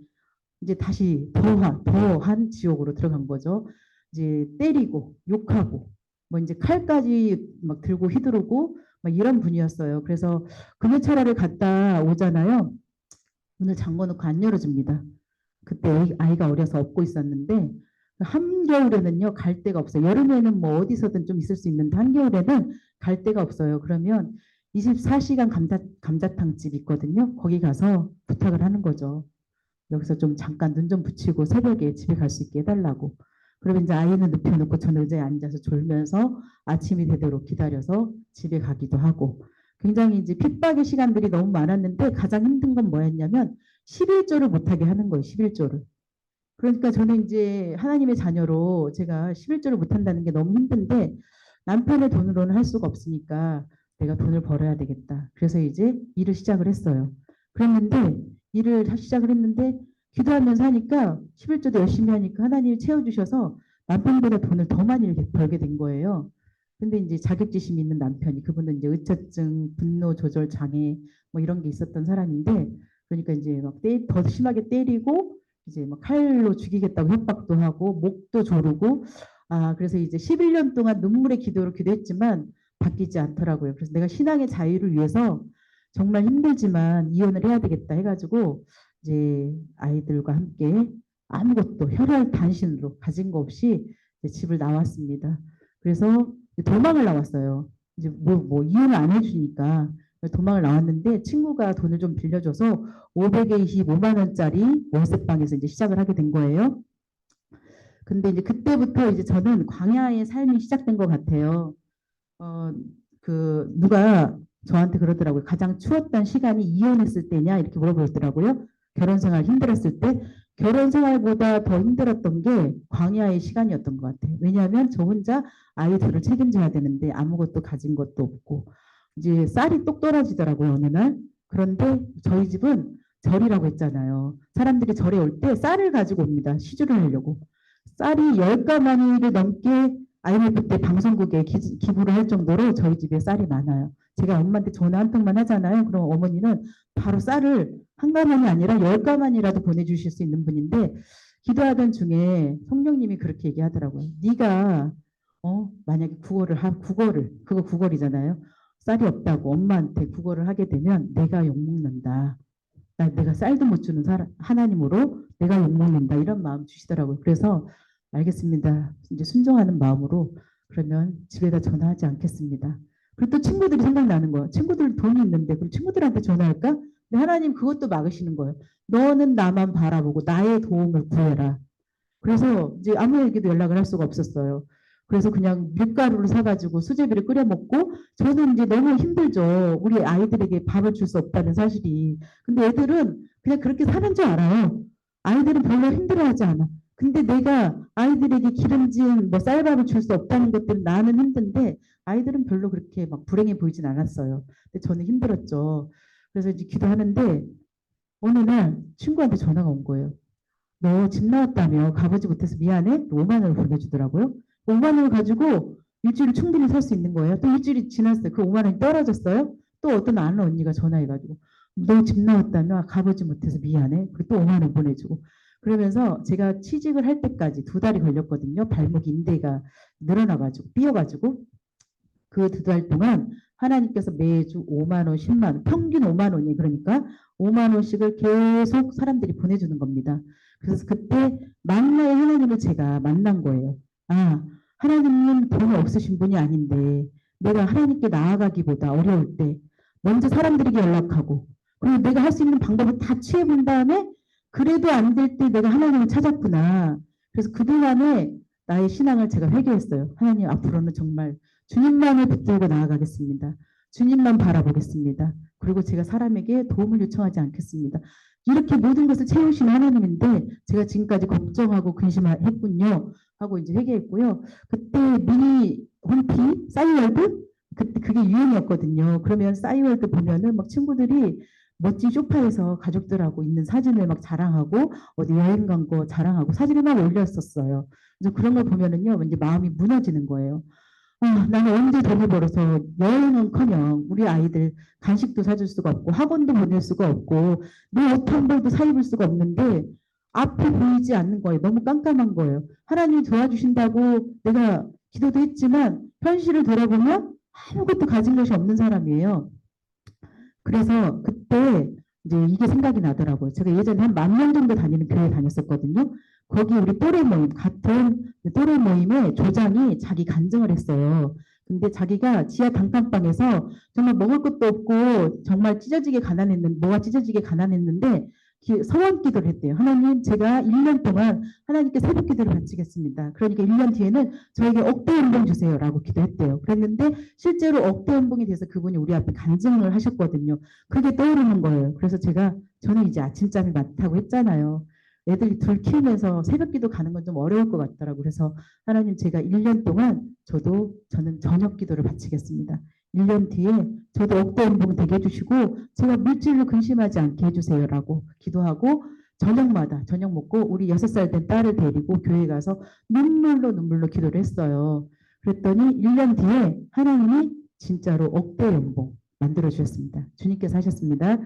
이제 다시 더한 지옥으로 들어간 거죠. 이제 때리고 욕하고 뭐 이제 칼까지 막 들고 휘두르고 막 이런 분이었어요. 그래서 금요철화를 갔다 오잖아요. 문을 잠궈 놓고 안 열어줍니다. 그때 아이가 어려서 업고 있었는데 한겨울에는요 갈 데가 없어요. 여름에는 뭐 어디서든 좀 있을 수 있는데 한겨울에는 갈 데가 없어요. 그러면 24시간 감자탕집 있거든요. 거기 가서 부탁을 하는 거죠. 여기서 좀 잠깐 눈 좀 붙이고 새벽에 집에 갈 수 있게 해달라고. 그러면 이제 아이는 눕혀놓고 저는 의자에 앉아서 졸면서 아침이 되도록 기다려서 집에 가기도 하고 굉장히 이제 핍박의 시간들이 너무 많았는데 가장 힘든 건 뭐였냐면 11조를 못하게 하는 거예요. 11조를. 그러니까 저는 이제 하나님의 자녀로 제가 11조를 못한다는 게 너무 힘든데 남편의 돈으로는 할 수가 없으니까 내가 돈을 벌어야 되겠다. 그래서 이제 일을 시작을 했어요. 그랬는데 일을 다시 시작을 했는데 기도하면서 하니까 11조도 열심히 하니까 하나님이 채워주셔서 남편보다 돈을 더 많이 벌게 된 거예요. 근데 이제 자격지심이 있는 남편이 그분은 이제 의처증, 분노 조절 장애 뭐 이런 게 있었던 사람인데 그러니까 이제 막 더 심하게 때리고 이제 막 칼로 죽이겠다고 협박도 하고 목도 조르고 그래서 이제 11년 동안 눈물의 기도로 기도했지만 바뀌지 않더라고요. 그래서 내가 신앙의 자유를 위해서 정말 힘들지만 이혼을 해야 되겠다 해가지고 이제 아이들과 함께 아무것도 혈혈 단신으로 가진 거 없이 이제 집을 나왔습니다. 그래서 도망을 나왔어요. 이제 뭐 이혼을 안 해주니까 도망을 나왔는데 친구가 돈을 좀 빌려줘서 525만 원짜리 월세방에서 이제 시작을 하게 된 거예요. 근데 이제 그때부터 이제 저는 광야의 삶이 시작된 것 같아요. 누가 저한테 그러더라고요. 가장 추웠던 시간이 이혼했을 때냐 이렇게 물어보더라고요. 결혼 생활 힘들었을 때 결혼 생활보다 더 힘들었던 게 광야의 시간이었던 것 같아요. 왜냐하면 저 혼자 아이들을 책임져야 되는데 아무것도 가진 것도 없고 이제 쌀이 똑 떨어지더라고요 어느 날. 그런데 저희 집은 절이라고 했잖아요. 사람들이 절에 올 때 쌀을 가지고 옵니다. 시주를 하려고. 쌀이 10가마니를 넘게 IMF 때 방송국에 기부를 할 정도로 저희 집에 쌀이 많아요. 제가 엄마한테 전화 한 통만 하잖아요. 그럼 어머니는 바로 쌀을 한 가마니 아니라 10가마니라도 보내주실 수 있는 분인데 기도하던 중에 성령님이 그렇게 얘기하더라고요. 네가 만약에 그거 구걸이잖아요. 쌀이 없다고 엄마한테 구걸을 하게 되면 내가 욕먹는다. 내가 쌀도 못 주는 하나님으로 내가 욕먹는다. 이런 마음 주시더라고요. 그래서 알겠습니다. 이제 순종하는 마음으로 그러면 집에다 전화하지 않겠습니다. 그리고 또 친구들이 생각나는 거예요. 친구들 돈이 있는데 그럼 친구들한테 전화할까? 근데 하나님 그것도 막으시는 거예요. 너는 나만 바라보고 나의 도움을 구해라. 그래서 이제 아무에게도 연락을 할 수가 없었어요. 그래서 그냥 밀가루를 사가지고 수제비를 끓여 먹고 저는 이제 너무 힘들죠. 우리 아이들에게 밥을 줄 수 없다는 사실이. 근데 애들은 그냥 그렇게 사는 줄 알아요. 아이들은 별로 힘들어하지 않아. 근데 내가 아이들에게 기름진 뭐 쌀밥을 줄 수 없다는 것들은 나는 힘든데 아이들은 별로 그렇게 막 불행해 보이진 않았어요. 근데 저는 힘들었죠. 그래서 이제 기도하는데 어느 날 친구한테 전화가 온 거예요. 너 집 나왔다며 가보지 못해서 미안해? 5만 원을 보내주더라고요. 5만 원을 가지고 일주일 충분히 살 수 있는 거예요. 또 일주일이 지났어요. 그 5만 원이 떨어졌어요. 또 어떤 아는 언니가 전화해가지고 너 집 나왔다며 가보지 못해서 미안해. 그리고 또 5만 원 보내주고 그러면서 제가 취직을 할 때까지 2달이 걸렸거든요. 발목 인대가 늘어나가지고 삐어가지고 그 2달 동안 하나님께서 매주 5만 원, 10만 원, 평균 5만 원이 그러니까 5만 원씩을 계속 사람들이 보내주는 겁니다. 그래서 그때 만나의 하나님을 제가 만난 거예요. 하나님은 돈이 없으신 분이 아닌데 내가 하나님께 나아가기보다 어려울 때 먼저 사람들에게 연락하고 그리고 내가 할 수 있는 방법을 다 취해본 다음에 그래도 안 될 때 내가 하나님을 찾았구나. 그래서 그동안에 나의 신앙을 제가 회개했어요. 하나님 앞으로는 정말 주님만을 붙들고 나아가겠습니다. 주님만 바라보겠습니다. 그리고 제가 사람에게 도움을 요청하지 않겠습니다. 이렇게 모든 것을 채우시는 하나님인데 제가 지금까지 걱정하고 근심했군요. 하고 이제 회개했고요. 그때 미니 홈피 싸이월드 그때 그게 유행이었거든요. 그러면 싸이월드 보면은 막 친구들이 멋진 소파에서 가족들하고 있는 사진을 막 자랑하고 어디 여행 간 거 자랑하고 사진을 막 올렸었어요. 그래서 그런 걸 보면은요, 이제 마음이 무너지는 거예요. 나는 언제 돈을 벌어서 여행은커녕 우리 아이들 간식도 사줄 수가 없고 학원도 보낼 수가 없고 내 옷 한 벌도 사입을 수가 없는데 앞이 보이지 않는 거예요. 너무 깜깜한 거예요. 하나님이 도와주신다고 내가 기도도 했지만 현실을 돌아보면 아무것도 가진 것이 없는 사람이에요. 그래서 그때 이제 이게 생각이 나더라고요. 제가 예전에 한 10,000명 정도 다니는 교회 다녔었거든요. 거기 우리 또래 모임, 같은 또래 모임의 조장이 자기 간증을 했어요. 근데 자기가 지하 단칸방에서 정말 먹을 것도 없고 정말 뭐가 찢어지게 가난했는데 서원 기도를 했대요. 하나님, 제가 1년 동안 하나님께 새벽 기도를 바치겠습니다. 그러니까 1년 뒤에는 저에게 억대 연봉 주세요라고 기도했대요. 그랬는데 실제로 억대 연봉에 대해서 그분이 우리 앞에 간증을 하셨거든요. 그게 떠오르는 거예요. 그래서 저는 이제 아침잠이 많다고 했잖아요. 애들이 둘 키우면서 새벽기도 가는 건 좀 어려울 것 같더라고요. 그래서 하나님 제가 1년 동안 저는 저녁 기도를 바치겠습니다. 1년 뒤에 저도 억대 연봉 되게 해주시고 제가 물질로 근심하지 않게 해주세요라고 기도하고 저녁마다 저녁 먹고 우리 6살 된 딸을 데리고 교회 가서 눈물로 기도를 했어요. 그랬더니 1년 뒤에 하나님이 진짜로 억대 연봉 만들어 주셨습니다. 주님께서 하셨습니다.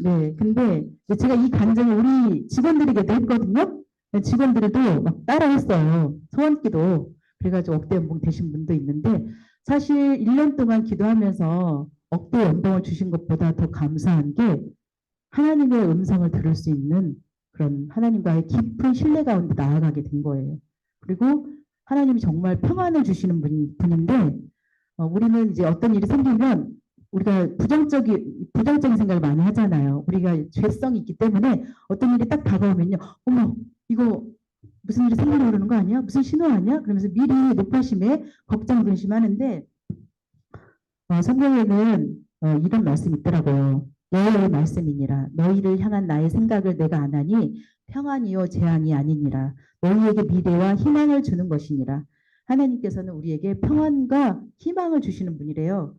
네, 근데 제가 이 간증을 우리 직원들에게도 했거든요. 직원들도 막 따라했어요. 소원기도. 그래가지고 억대 연봉 되신 분도 있는데 사실 1년 동안 기도하면서 억대 연봉을 주신 것보다 더 감사한 게 하나님의 음성을 들을 수 있는 그런 하나님과의 깊은 신뢰 가운데 나아가게 된 거예요. 그리고 하나님이 정말 평안을 주시는 분인데 우리는 이제 어떤 일이 생기면 우리가 부정적인 생각을 많이 하잖아요. 우리가 죄성이 있기 때문에 어떤 일이 딱 다가오면요. 어머, 이거 무슨 일이 생기려고 그러는 거 아니야? 무슨 신호 아니야? 그러면서 미리 높아심에 걱정, 근심하는데 성경에는 이런 말씀이 있더라고요. 여호와의 말씀이니라. 너희를 향한 나의 생각을 내가 아나니 평안이요 재앙이 아니니라. 너희에게 미래와 희망을 주는 것이니라. 하나님께서는 우리에게 평안과 희망을 주시는 분이래요.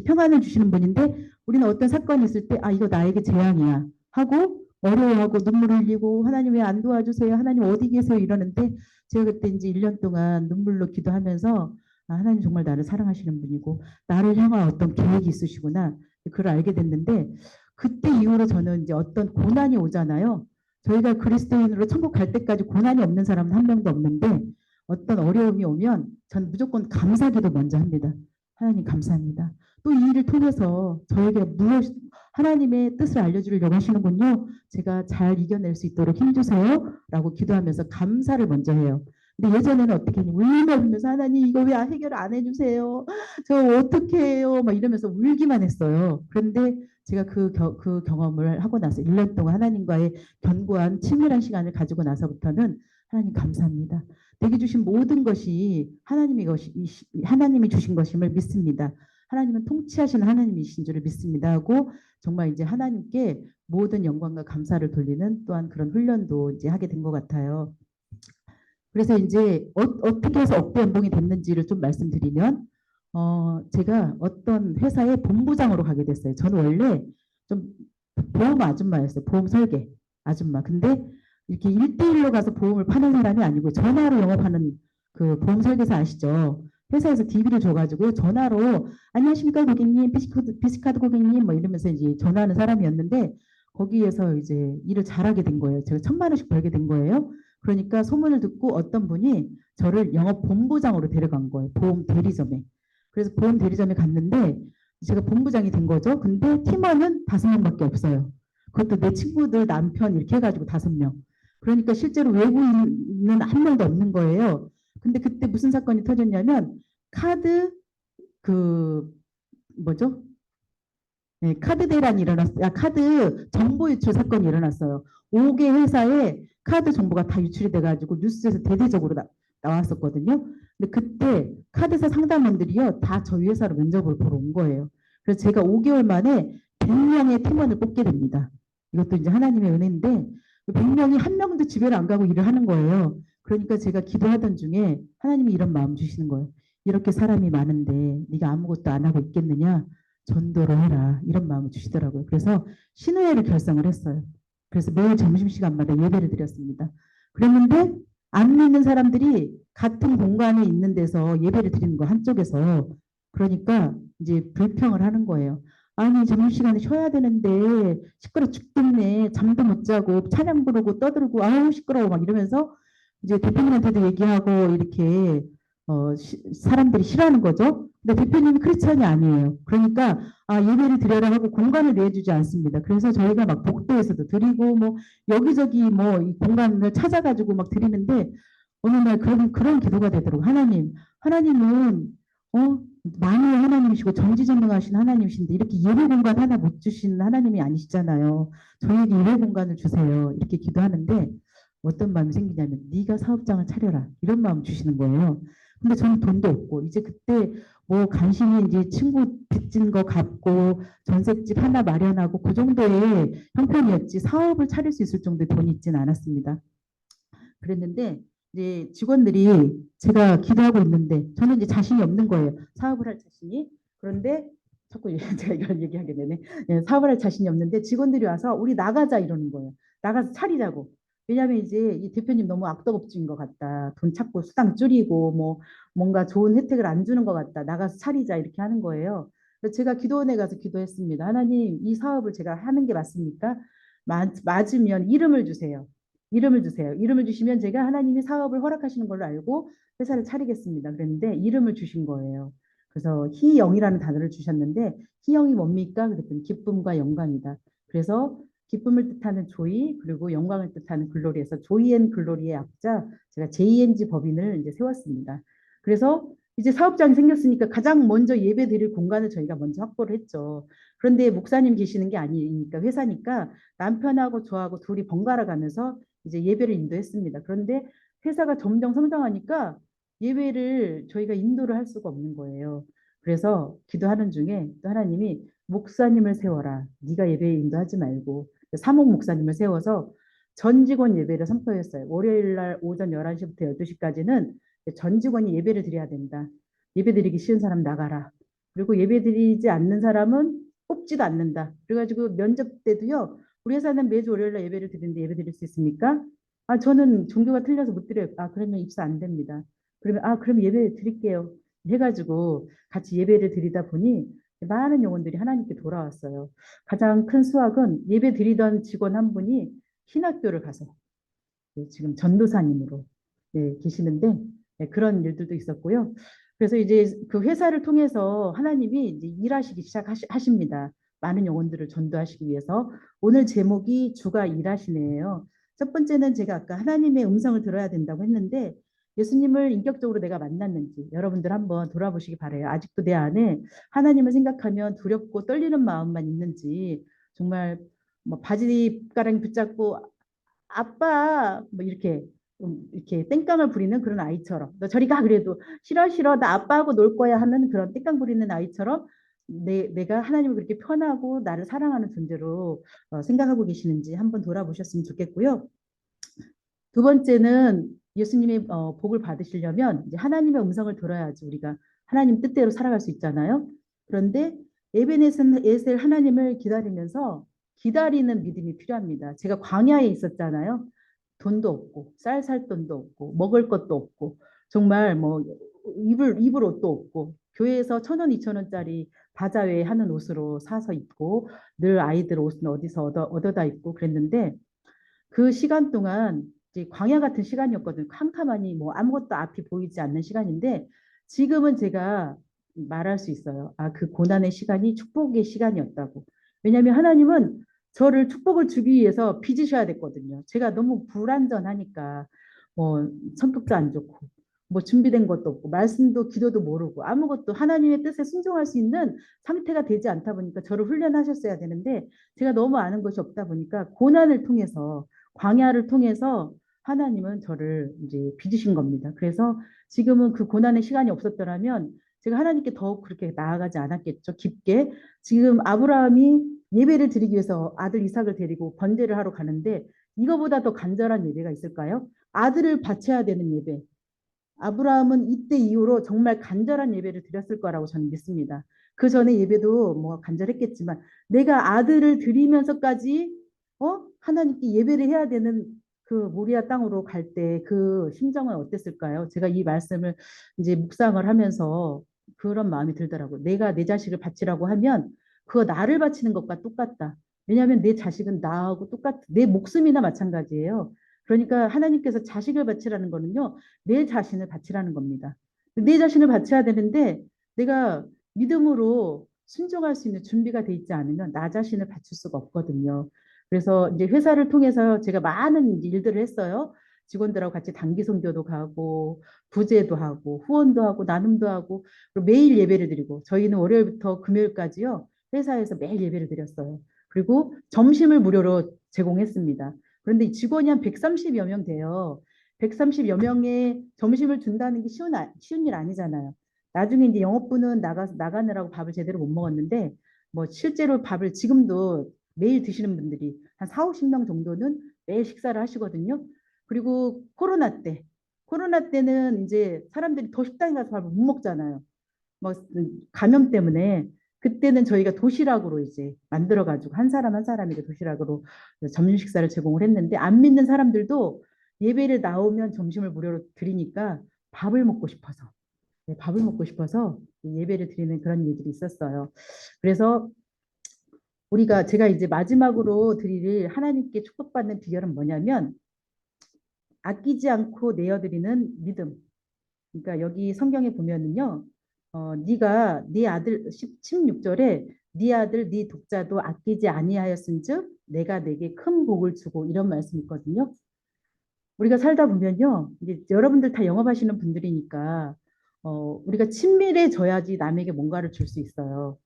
평안을 주시는 분인데 우리는 어떤 사건이 있을 때 이거 나에게 재앙이야 하고 어려워하고 눈물 흘리고 하나님 왜 안 도와주세요? 하나님 어디 계세요? 이러는데 제가 그때 이제 1년 동안 눈물로 기도하면서 하나님 정말 나를 사랑하시는 분이고 나를 향한 어떤 계획이 있으시구나 그걸 알게 됐는데 그때 이후로 저는 이제 어떤 고난이 오잖아요. 저희가 그리스도인으로 천국 갈 때까지 고난이 없는 사람은 한 명도 없는데 어떤 어려움이 오면 전 무조건 감사기도 먼저 합니다. 하나님 감사합니다. 또 이 일을 통해서 저에게 하나님의 뜻을 알려주려고 하시는군요. 제가 잘 이겨낼 수 있도록 힘주세요. 라고 기도하면서 감사를 먼저 해요. 근데 예전에는 어떻게 울면서 하나님 이거 왜 해결 안 해주세요? 저 어떻게 해요? 막 이러면서 울기만 했어요. 그런데 제가 그 경험을 하고 나서 1년 동안 하나님과의 견고한 친밀한 시간을 가지고 나서부터는 하나님 감사합니다. 내게 주신 모든 것이 하나님이 주신 것임을 믿습니다. 하나님은 통치하시는 하나님이신 줄을 믿습니다 하고 정말 이제 하나님께 모든 영광과 감사를 돌리는 또한 그런 훈련도 이제 하게 된 것 같아요. 그래서 이제 어떻게 해서 억대 연봉이 됐는지를 좀 말씀드리면 제가 어떤 회사의 본부장으로 가게 됐어요. 저는 원래 좀 보험 아줌마였어요. 보험 설계 아줌마. 근데 이렇게 1대1로 가서 보험을 파는 사람이 아니고 전화로 영업하는 그 보험 설계사 아시죠? 회사에서 DB를 줘가지고 전화로 안녕하십니까 고객님, 비스카드 고객님 뭐 이러면서 이제 전화하는 사람이었는데 거기에서 이제 일을 잘하게 된 거예요. 제가 1,000만 원씩 벌게 된 거예요. 그러니까 소문을 듣고 어떤 분이 저를 영업 본부장으로 데려간 거예요. 보험 대리점에. 그래서 보험 대리점에 갔는데 제가 본부장이 된 거죠. 근데 팀원은 5명밖에 없어요. 그것도 내 친구들 남편 이렇게 해가지고 5명. 그러니까 실제로 외국인은 한 명도 없는 거예요. 근데 그때 무슨 사건이 터졌냐면 카드 뭐죠? 네, 카드 대란이 일어났어요. 카드 정보 유출 사건이 일어났어요. 5개 회사에 카드 정보가 다 유출이 돼가지고 뉴스에서 대대적으로 나왔었거든요. 근데 그때 카드사 상담원들이요 다 저희 회사로 면접을 보러 온 거예요. 그래서 제가 5개월 만에 100명의 팀원을 뽑게 됩니다. 이것도 이제 하나님의 은혜인데 100명이 한 명도 집에를 안 가고 일을 하는 거예요. 그러니까 제가 기도하던 중에 하나님이 이런 마음 주시는 거예요. 이렇게 사람이 많은데 네가 아무것도 안 하고 있겠느냐? 전도를 해라. 이런 마음을 주시더라고요. 그래서 신우회를 결성을 했어요. 그래서 매일 점심시간마다 예배를 드렸습니다. 그랬는데 안 믿는 사람들이 같은 공간에 있는 데서 예배를 드리는 거 한쪽에서 그러니까 이제 불평을 하는 거예요. 아니 점심시간에 쉬어야 되는데 시끄러 죽겠네. 잠도 못 자고 찬양 부르고 떠들고 아우 시끄러워 막 이러면서 이제 대표님한테도 얘기하고 이렇게 사람들이 싫어하는 거죠. 근데 대표님이 크리스찬이 아니에요. 그러니까 예배를 드려라 하고 공간을 내주지 않습니다. 그래서 저희가 막 복도에서도 드리고 뭐 여기저기 뭐 이 공간을 찾아가지고 막 드리는데 어느 날 그런 기도가 되도록 하나님은 만유의 하나님이시고 전지전능하신 하나님이신데 이렇게 예배 공간 하나 못 주시는 하나님이 아니시잖아요. 저에게 예배 공간을 주세요. 이렇게 기도하는데 어떤 마음이 생기냐면 네가 사업장을 차려라 이런 마음 주시는 거예요. 근데 저는 돈도 없고 이제 그때 뭐 간신히 이제 친구 빚진 거 갚고 전셋집 하나 마련하고 그 정도의 형편이었지 사업을 차릴 수 있을 정도의 돈이 있진 않았습니다. 그랬는데 이제 직원들이 제가 기도하고 있는데 저는 이제 자신이 없는 거예요. 사업을 할 자신이. 그런데 자꾸 제가 이런 얘기하게 되네. 예, 사업을 할 자신이 없는데 직원들이 와서 우리 나가자 이러는 거예요. 나가서 차리자고. 왜냐하면 이제 이 대표님 너무 악덕업주인 것 같다. 돈 찾고 수당 줄이고 뭐 뭔가 좋은 혜택을 안 주는 것 같다. 나가서 차리자 이렇게 하는 거예요. 그래서 제가 기도원에 가서 기도했습니다. 하나님 이 사업을 제가 하는 게 맞습니까? 맞으면 이름을 주세요. 이름을 주세요. 이름을 주시면 제가 하나님이 사업을 허락하시는 걸로 알고 회사를 차리겠습니다. 그랬는데 이름을 주신 거예요. 그래서 희영이라는 단어를 주셨는데 희영이 뭡니까? 그랬더니 기쁨과 영광이다. 그래서 기쁨을 뜻하는 조이 그리고 영광을 뜻하는 글로리에서 조이 앤 글로리의 앞자 제가 JNG 법인을 이제 세웠습니다. 그래서 이제 사업장이 생겼으니까 가장 먼저 예배 드릴 공간을 저희가 먼저 확보를 했죠. 그런데 목사님 계시는 게 아니니까 회사니까 남편하고 저하고 둘이 번갈아 가면서 이제 예배를 인도했습니다. 그런데 회사가 점점 성장하니까 예배를 저희가 인도를 할 수가 없는 거예요. 그래서 기도하는 중에 또 하나님이 목사님을 세워라. 네가 예배 인도하지 말고 사목 목사님을 세워서 전 직원 예배를 선포했어요. 월요일 날 오전 11시부터 12시까지는 전 직원이 예배를 드려야 된다. 예배 드리기 싫은 사람 나가라. 그리고 예배 드리지 않는 사람은 뽑지도 않는다. 그래가지고 면접 때도요. 우리 회사는 매주 월요일날 예배를 드리는데 예배 드릴 수 있습니까? 아, 저는 종교가 틀려서 못 드려요. 아, 그러면 입사 안 됩니다. 그러면, 아, 그럼 예배 드릴게요. 해가지고 같이 예배를 드리다 보니 많은 영혼들이 하나님께 돌아왔어요. 가장 큰 수확은 예배 드리던 직원 한 분이 신학교를 가서 지금 전도사님으로 계시는데 그런 일들도 있었고요. 그래서 이제 그 회사를 통해서 하나님이 이제 일하시기 시작하십니다. 많은 영혼들을 전도하시기 위해서 오늘 제목이 주가 일하시네요. 첫 번째는 제가 아까 하나님의 음성을 들어야 된다고 했는데 예수님을 인격적으로 내가 만났는지 여러분들 한번 돌아보시기 바래요. 아직도 내 안에 하나님을 생각하면 두렵고 떨리는 마음만 있는지 정말 뭐 바지가랑 붙잡고 아빠 뭐 이렇게 땡깡을 부리는 그런 아이처럼 너 저리 가 그래도 싫어 싫어 나 아빠하고 놀 거야 하는 그런 땡깡 부리는 아이처럼 내가 하나님을 그렇게 편하고 나를 사랑하는 존재로 생각하고 계시는지 한번 돌아보셨으면 좋겠고요. 두 번째는 예수님의 복을 받으시려면 이제 하나님의 음성을 들어야지 우리가 하나님 뜻대로 살아갈 수 있잖아요. 그런데 에벤에셀 하나님을 기다리면서 기다리는 믿음이 필요합니다. 제가 광야에 있었잖아요. 돈도 없고 쌀 살 돈도 없고 먹을 것도 없고 정말 뭐 입을 옷도 없고 교회에서 1,000원, 2,000원짜리 바자회 하는 옷으로 사서 입고 늘 아이들 옷은 어디서 얻어다 입고 그랬는데 그 시간 동안 이제 광야 같은 시간이었거든요. 캄캄하니 뭐 아무것도 앞이 보이지 않는 시간인데 지금은 제가 말할 수 있어요. 아, 그 고난의 시간이 축복의 시간이었다고. 왜냐하면 하나님은 저를 축복을 주기 위해서 빚으셔야 됐거든요. 제가 너무 불완전하니까 뭐 성격도 안 좋고 뭐 준비된 것도 없고 말씀도 기도도 모르고 아무것도 하나님의 뜻에 순종할 수 있는 상태가 되지 않다 보니까 저를 훈련하셨어야 되는데 제가 너무 아는 것이 없다 보니까 고난을 통해서 광야를 통해서 하나님은 저를 이제 빚으신 겁니다. 그래서 지금은 그 고난의 시간이 없었더라면 제가 하나님께 더욱 그렇게 나아가지 않았겠죠. 깊게. 지금 아브라함이 예배를 드리기 위해서 아들 이삭을 데리고 번제를 하러 가는데 이거보다 더 간절한 예배가 있을까요? 아들을 바쳐야 되는 예배. 아브라함은 이때 이후로 정말 간절한 예배를 드렸을 거라고 저는 믿습니다. 그 전에 예배도 뭐 간절했겠지만 내가 아들을 드리면서까지 하나님께 예배를 해야 되는 그 모리아 땅으로 갈 때 그 심정은 어땠을까요? 제가 이 말씀을 이제 묵상을 하면서 그런 마음이 들더라고요. 내가 내 자식을 바치라고 하면 그거 나를 바치는 것과 똑같다. 왜냐하면 내 자식은 나하고 내 목숨이나 마찬가지예요. 그러니까 하나님께서 자식을 바치라는 거는요. 내 자신을 바치라는 겁니다. 내 자신을 바쳐야 되는데 내가 믿음으로 순종할 수 있는 준비가 돼 있지 않으면 나 자신을 바칠 수가 없거든요. 그래서 이제 회사를 통해서 제가 많은 일들을 했어요. 직원들하고 같이 단기 선교도 가고 부제도 하고 후원도 하고 나눔도 하고 그리고 매일 예배를 드리고 저희는 월요일부터 금요일까지요. 회사에서 매일 예배를 드렸어요. 그리고 점심을 무료로 제공했습니다. 그런데 직원이 한 130여 명 돼요. 130여 명의 점심을 준다는 게 쉬운 일 아니잖아요. 나중에 이제 영업부는 나가느라고 밥을 제대로 못 먹었는데 뭐 실제로 밥을 지금도 매일 드시는 분들이 한 4, 50명 정도는 매일 식사를 하시거든요. 그리고 코로나 때는 이제 사람들이 더 식당에 가서 밥을 못 먹잖아요. 뭐 감염 때문에 그때는 저희가 도시락으로 이제 만들어 가지고 한 사람 한 사람에게 도시락으로 점심 식사를 제공을 했는데 안 믿는 사람들도 예배를 나오면 점심을 무료로 드리니까 밥을 먹고 싶어서 밥을 먹고 싶어서 예배를 드리는 그런 일들이 있었어요. 그래서 제가 이제 마지막으로 드릴 하나님께 축복받는 비결은 뭐냐면 아끼지 않고 내어드리는 믿음. 그러니까 여기 성경에 보면은요, 네가 네 아들 16절에 네 아들 네 독자도 아끼지 아니하였은즉 내가 내게 큰 복을 주고 이런 말씀이 있거든요. 우리가 살다 보면요, 이제 여러분들 다 영업하시는 분들이니까 우리가 친밀해져야지 남에게 뭔가를 줄 수 있어요.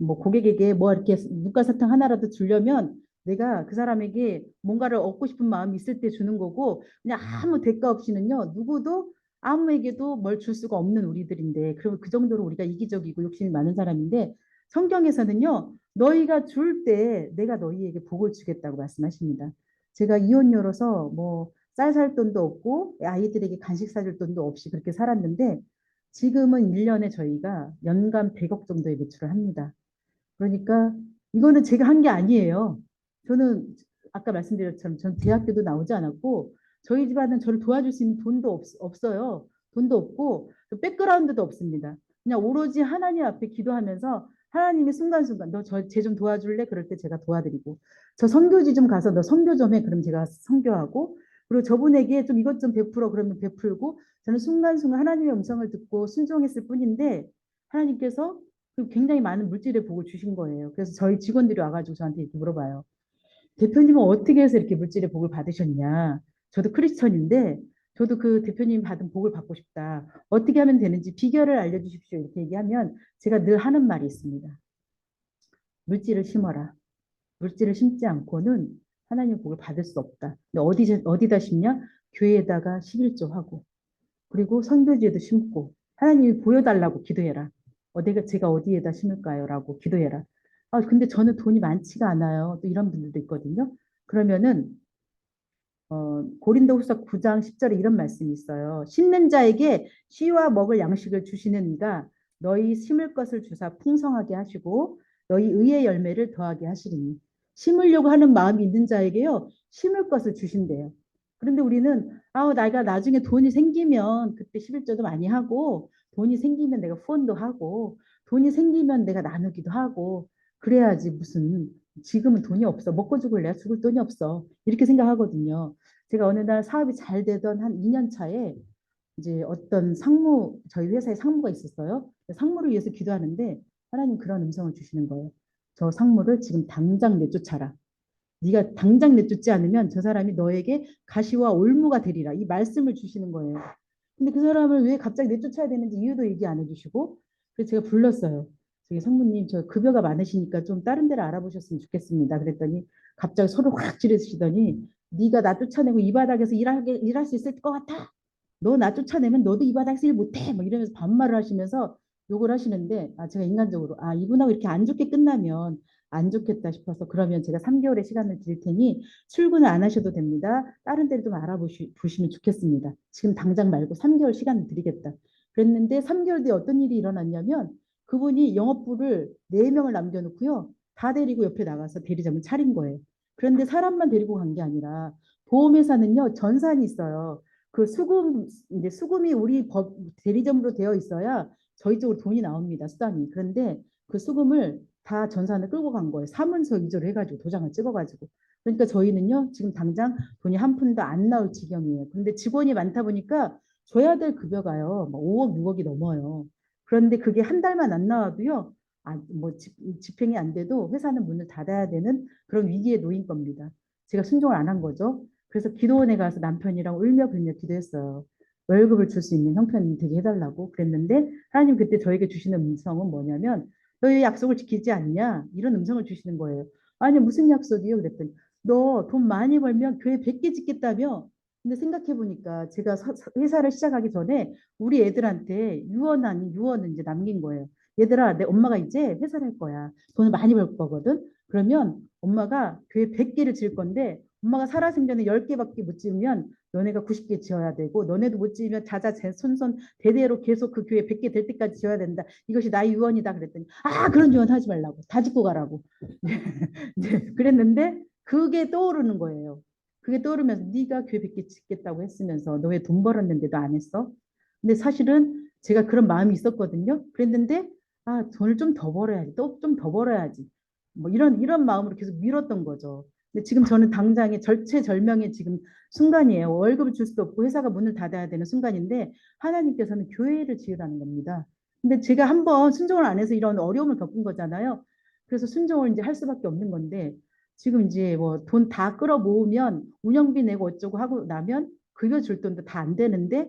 뭐 고객에게 뭐 이렇게 물가사탕 하나라도 주려면 내가 그 사람에게 뭔가를 얻고 싶은 마음이 있을 때 주는 거고 그냥 아무 대가 없이는요 누구도 아무에게도 뭘 줄 수가 없는 우리들인데 그리고 그 정도로 우리가 이기적이고 욕심이 많은 사람인데 성경에서는요 너희가 줄 때 내가 너희에게 복을 주겠다고 말씀하십니다. 제가 이혼녀로서 뭐 쌀 살 돈도 없고 아이들에게 간식 사줄 돈도 없이 그렇게 살았는데 지금은 1년에 저희가 연간 100억 정도의 매출을 합니다. 그러니까 이거는 제가 한 게 아니에요. 저는 아까 말씀드렸처럼 전 대학교도 나오지 않았고 저희 집안은 저를 도와줄 수 있는 돈도 없어요. 돈도 없고 백그라운드도 없습니다. 그냥 오로지 하나님 앞에 기도하면서 하나님이 순간순간 너 쟤 좀 도와줄래? 그럴 때 제가 도와드리고 저 선교지 좀 가서 너 선교 좀 해. 그럼 제가 선교하고 그리고 저분에게 좀 이것 좀 베풀어 그러면 베풀고 저는 순간순간 하나님의 음성을 듣고 순종했을 뿐인데 하나님께서 굉장히 많은 물질의 복을 주신 거예요. 그래서 저희 직원들이 와가지고 저한테 이렇게 물어봐요. 대표님은 어떻게 해서 이렇게 물질의 복을 받으셨냐? 저도 크리스천인데 저도 그 대표님 받은 복을 받고 싶다. 어떻게 하면 되는지 비결을 알려주십시오. 이렇게 얘기하면 제가 늘 하는 말이 있습니다. 물질을 심어라. 물질을 심지 않고는 하나님의 복을 받을 수 없다. 근데 어디다 심냐? 교회에다가 11조 하고 그리고 선교지에도 심고 하나님이 보여달라고 기도해라. 제가 어디에다 심을까요? 라고 기도해라. 아, 근데 저는 돈이 많지가 않아요. 또 이런 분들도 있거든요. 그러면은 고린도후서 9장 10절에 이런 말씀이 있어요. 심는 자에게 씨와 먹을 양식을 주시는 이가 너희 심을 것을 주사 풍성하게 하시고 너희 의의 열매를 더하게 하시리니 심으려고 하는 마음이 있는 자에게요. 심을 것을 주신대요. 그런데 우리는 내가 나중에 돈이 생기면 그때 11조도 많이 하고 돈이 생기면 내가 후원도 하고 돈이 생기면 내가 나누기도 하고 그래야지 무슨 지금은 돈이 없어. 먹고 죽을 내가 죽을 돈이 없어. 이렇게 생각하거든요. 제가 어느 날 사업이 잘 되던 한 2년 차에 이제 어떤 저희 회사에 상무가 있었어요. 상무를 위해서 기도하는데 하나님 그런 음성을 주시는 거예요. 저 상무를 지금 당장 내쫓아라. 네가 당장 내쫓지 않으면 저 사람이 너에게 가시와 올무가 되리라. 이 말씀을 주시는 거예요. 근데 그 사람을 왜 갑자기 내쫓아야 되는지 이유도 얘기 안 해주시고 그래서 제가 불렀어요. 저기 상무님 저 급여가 많으시니까 좀 다른 데를 알아보셨으면 좋겠습니다. 그랬더니 갑자기 서로 확 지르시더니 네가 나 쫓아내고 이 바닥에서 일할 수 있을 것 같아? 너 나 쫓아내면 너도 이 바닥에서 일 못해. 뭐 이러면서 반말을 하시면서 욕을 하시는데 제가 인간적으로 이분하고 이렇게 안 좋게 끝나면 안 좋겠다 싶어서 그러면 제가 3개월의 시간을 드릴 테니 출근을 안 하셔도 됩니다. 다른 데를 좀 알아보시면 좋겠습니다. 지금 당장 말고 3개월 시간을 드리겠다. 그랬는데 3개월 뒤에 어떤 일이 일어났냐면 그분이 영업부를 4명을 남겨놓고요. 다 데리고 옆에 나가서 대리점을 차린 거예요. 그런데 사람만 데리고 간 게 아니라 보험회사는요. 전산이 있어요. 그 이제 수금이 우리 대리점으로 되어 있어야 저희 쪽으로 돈이 나옵니다. 수당이. 그런데 그 수금을 다 전산을 끌고 간 거예요. 사문서 위조를 해가지고 도장을 찍어가지고. 그러니까 저희는요 지금 당장 돈이 한 푼도 안 나올 지경이에요. 그런데 직원이 많다 보니까 줘야 될 급여가요 5억 6억이 넘어요. 그런데 그게 한 달만 안 나와도요 뭐 집행이 안 돼도 회사는 문을 닫아야 되는 그런 위기에 놓인 겁니다. 제가 순종을 안 한 거죠. 그래서 기도원에 가서 남편이랑 울며 불며 기도했어요. 월급을 줄 수 있는 형편이 되게 해달라고 그랬는데 하나님 그때 저에게 주시는 음성은 뭐냐면 너 왜 약속을 지키지 않냐? 이런 음성을 주시는 거예요. 아니 무슨 약속이요? 그랬더니 너 돈 많이 벌면 교회 100개 짓겠다며 근데 생각해 보니까 제가 회사를 시작하기 전에 우리 애들한테 유언 아닌 유언을 이제 남긴 거예요. 얘들아, 내 엄마가 이제 회사를 할 거야. 돈을 많이 벌 거거든. 그러면 엄마가 교회 100개를 지을 건데 엄마가 살아생전에 10개밖에 못 지으면 너네가 90개 지어야 되고 너네도 못 지으면 손손 대대로 계속 그 교회 100개 될 때까지 지어야 된다. 이것이 나의 유언이다 그랬더니 그런 유언 하지 말라고. 다 짓고 가라고. 네, 그랬는데 그게 떠오르는 거예요. 그게 떠오르면서 네가 교회 100개 짓겠다고 했으면서 너 왜 돈 벌었는데도 안 했어? 근데 사실은 제가 그런 마음이 있었거든요. 그랬는데 돈을 좀 더 벌어야지. 또 좀 더 벌어야지. 뭐 이런 마음으로 계속 밀었던 거죠. 근데 지금 저는 당장에 절체절명의 지금 순간이에요. 월급을 줄 수도 없고 회사가 문을 닫아야 되는 순간인데 하나님께서는 교회를 지으라는 겁니다. 근데 제가 한번 순종을 안 해서 이런 어려움을 겪은 거잖아요. 그래서 순종을 이제 할 수밖에 없는 건데 지금 이제 뭐 돈 다 끌어 모으면 운영비 내고 어쩌고 하고 나면 급여 줄 돈도 다 안 되는데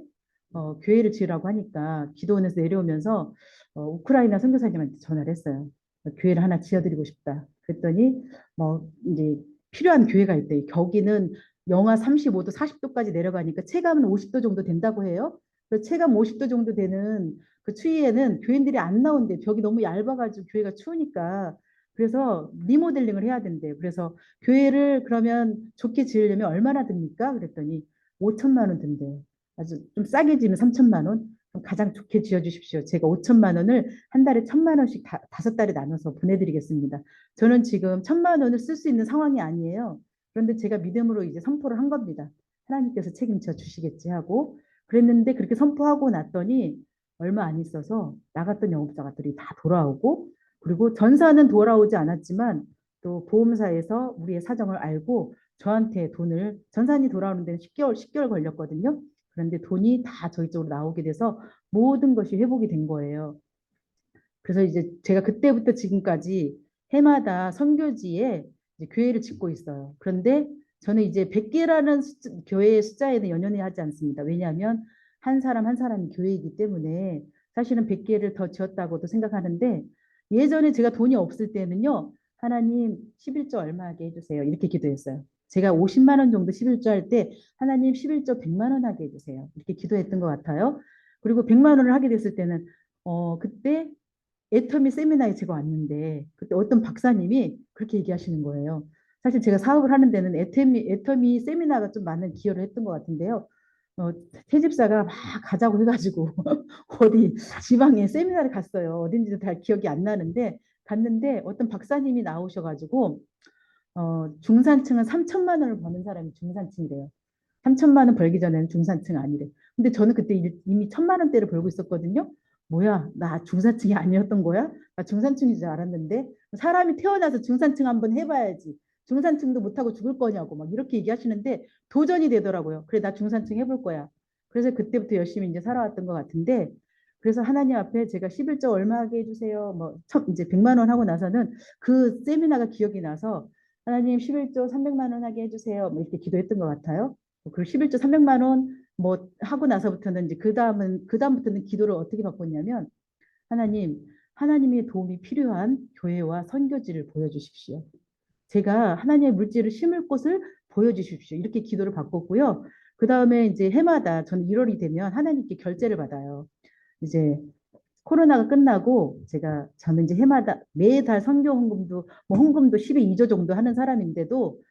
교회를 지으라고 하니까 기도원에서 내려오면서 우크라이나 선교사님한테 전화를 했어요. 교회를 하나 지어드리고 싶다. 그랬더니 뭐 이제 필요한 교회가 있대. 거기는 영하 35도, 40도까지 내려가니까 체감은 50도 정도 된다고 해요. 그 체감 50도 정도 되는 그 추위에는 교인들이 안 나온대. 벽이 너무 얇아가지고 교회가 추우니까. 그래서 리모델링을 해야 된대. 그래서 교회를 그러면 좋게 지으려면 얼마나 듭니까? 그랬더니 5천만 원 든대. 아주 좀 싸게 지으면 3천만 원. 그럼 가장 좋게 지어주십시오. 제가 5천만 원을 한 달에 1,000만 원씩 5달에 나눠서 보내드리겠습니다. 저는 지금 1,000만 원을 쓸 수 있는 상황이 아니에요. 그런데 제가 믿음으로 이제 선포를 한 겁니다. 하나님께서 책임져 주시겠지 하고 그랬는데 그렇게 선포하고 났더니 얼마 안 있어서 나갔던 영업자들이 다 돌아오고 그리고 전사는 돌아오지 않았지만 또 보험사에서 우리의 사정을 알고 저한테 돈을 전산이 돌아오는 데는 10개월 걸렸거든요. 그런데 돈이 다 저희 쪽으로 나오게 돼서 모든 것이 회복이 된 거예요. 그래서 이제 제가 그때부터 지금까지 해마다 선교지에 이제 교회를 짓고 있어요. 그런데 저는 이제 100개라는 교회의 숫자에는 연연해 하지 않습니다. 왜냐하면 한 사람 한 사람이 교회이기 때문에 사실은 100개를 더 지었다고도 생각하는데 예전에 제가 돈이 없을 때는요. 하나님 11조 얼마 하게 해주세요. 이렇게 기도했어요. 제가 50만 원 정도 11조 할 때 하나님 11조 100만 원 하게 해주세요. 이렇게 기도했던 것 같아요. 그리고 100만 원을 하게 됐을 때는 그때 애터미 세미나에 제가 왔는데 그때 어떤 박사님이 그렇게 얘기하시는 거예요. 사실 제가 사업을 하는 데는 애터미 세미나가 좀 많은 기여를 했던 것 같은데요. 채집사가 막 가자고 해가지고 어디 지방에 세미나를 갔어요. 어딘지도 잘 기억이 안 나는데 갔는데 어떤 박사님이 나오셔가지고 중산층은 3천만 원을 버는 사람이 중산층이래요. 3천만 원 벌기 전에는 중산층 아니래. 근데 저는 그때 이미 1,000만 원대를 벌고 있었거든요. 뭐야, 나 중산층이 아니었던 거야? 나 중산층인 줄 알았는데 사람이 태어나서 중산층 한번 해봐야지. 중산층도 못하고 죽을 거냐고 막 이렇게 얘기하시는데 도전이 되더라고요. 그래, 나 중산층 해볼 거야. 그래서 그때부터 열심히 이제 살아왔던 것 같은데 그래서 하나님 앞에 제가 11조 얼마 하게 해주세요. 뭐 이제 100만 원 하고 나서는 그 세미나가 기억이 나서 하나님 11조 300만 원 하게 해주세요. 뭐 이렇게 기도했던 것 같아요. 그리고 11조 300만 원 뭐 하고 나서부터는 이제 그다음부터는 기도를 어떻게 바꿨냐면 하나님의 도움이 필요한 교회와 선교지를 보여주십시오. 제가 하나님의 물질을 심을 곳을 보여주십시오. 이렇게 기도를 바꿨고요. 그 다음에 이제 해마다 저는 1월이 되면 하나님께 결제를 받아요. 이제 코로나가 끝나고 저는 이제 해마다 매달 선교 헌금도 뭐 헌금도 12조 정도 하는 사람인데도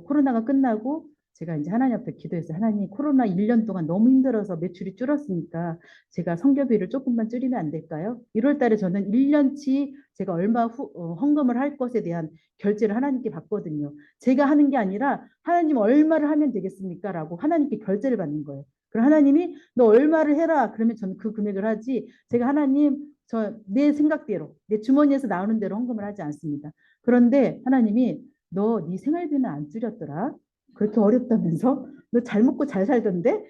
코로나가 끝나고 제가 이제 하나님 앞에 기도했어요. 하나님 코로나 1년 동안 너무 힘들어서 매출이 줄었으니까 제가 선교비를 조금만 줄이면 안 될까요? 1월 달에 저는 1년치 제가 얼마 헌금을 할 것에 대한 결제를 하나님께 받거든요. 제가 하는 게 아니라 하나님 얼마를 하면 되겠습니까? 라고 하나님께 결제를 받는 거예요. 그럼 하나님이 너 얼마를 해라. 그러면 저는 그 금액을 하지. 제가 하나님 내 생각대로 내 주머니에서 나오는 대로 헌금을 하지 않습니다. 그런데 하나님이 너 네 생활비는 안 줄였더라. 그렇게 어렵다면서? 너 잘 먹고 잘 살던데?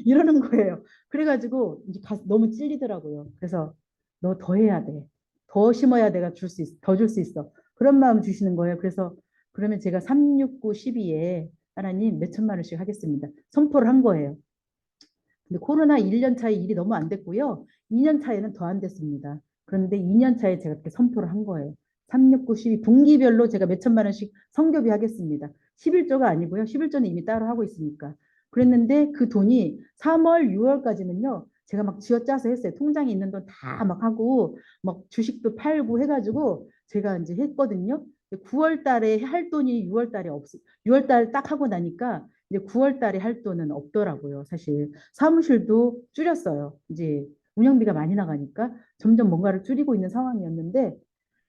이러는 거예요. 그래가지고 이제 너무 찔리더라고요. 그래서 너 더 해야 돼. 더 심어야 내가 더 줄 수 있어. 그런 마음 주시는 거예요. 그래서 그러면 제가 3, 6, 9, 12에 하나님 몇 천만 원씩 하겠습니다. 선포를 한 거예요. 근데 코로나 1년 차에 일이 너무 안 됐고요. 2년 차에는 더 안 됐습니다. 그런데 2년 차에 제가 그렇게 선포를 한 거예요. 3, 6, 9, 12 분기별로 제가 몇 천만 원씩 선교비 하겠습니다. 11조가 아니고요. 11조는 이미 따로 하고 있으니까. 그랬는데 그 돈이 3월, 6월까지는요. 제가 막 쥐어짜서 했어요. 통장에 있는 돈 다 막 하고 막 주식도 팔고 해가지고 제가 이제 했거든요. 9월 달에 할 돈이 6월 달에 6월 달 딱 하고 나니까 이제 9월 달에 할 돈은 없더라고요. 사실 사무실도 줄였어요. 이제 운영비가 많이 나가니까 점점 뭔가를 줄이고 있는 상황이었는데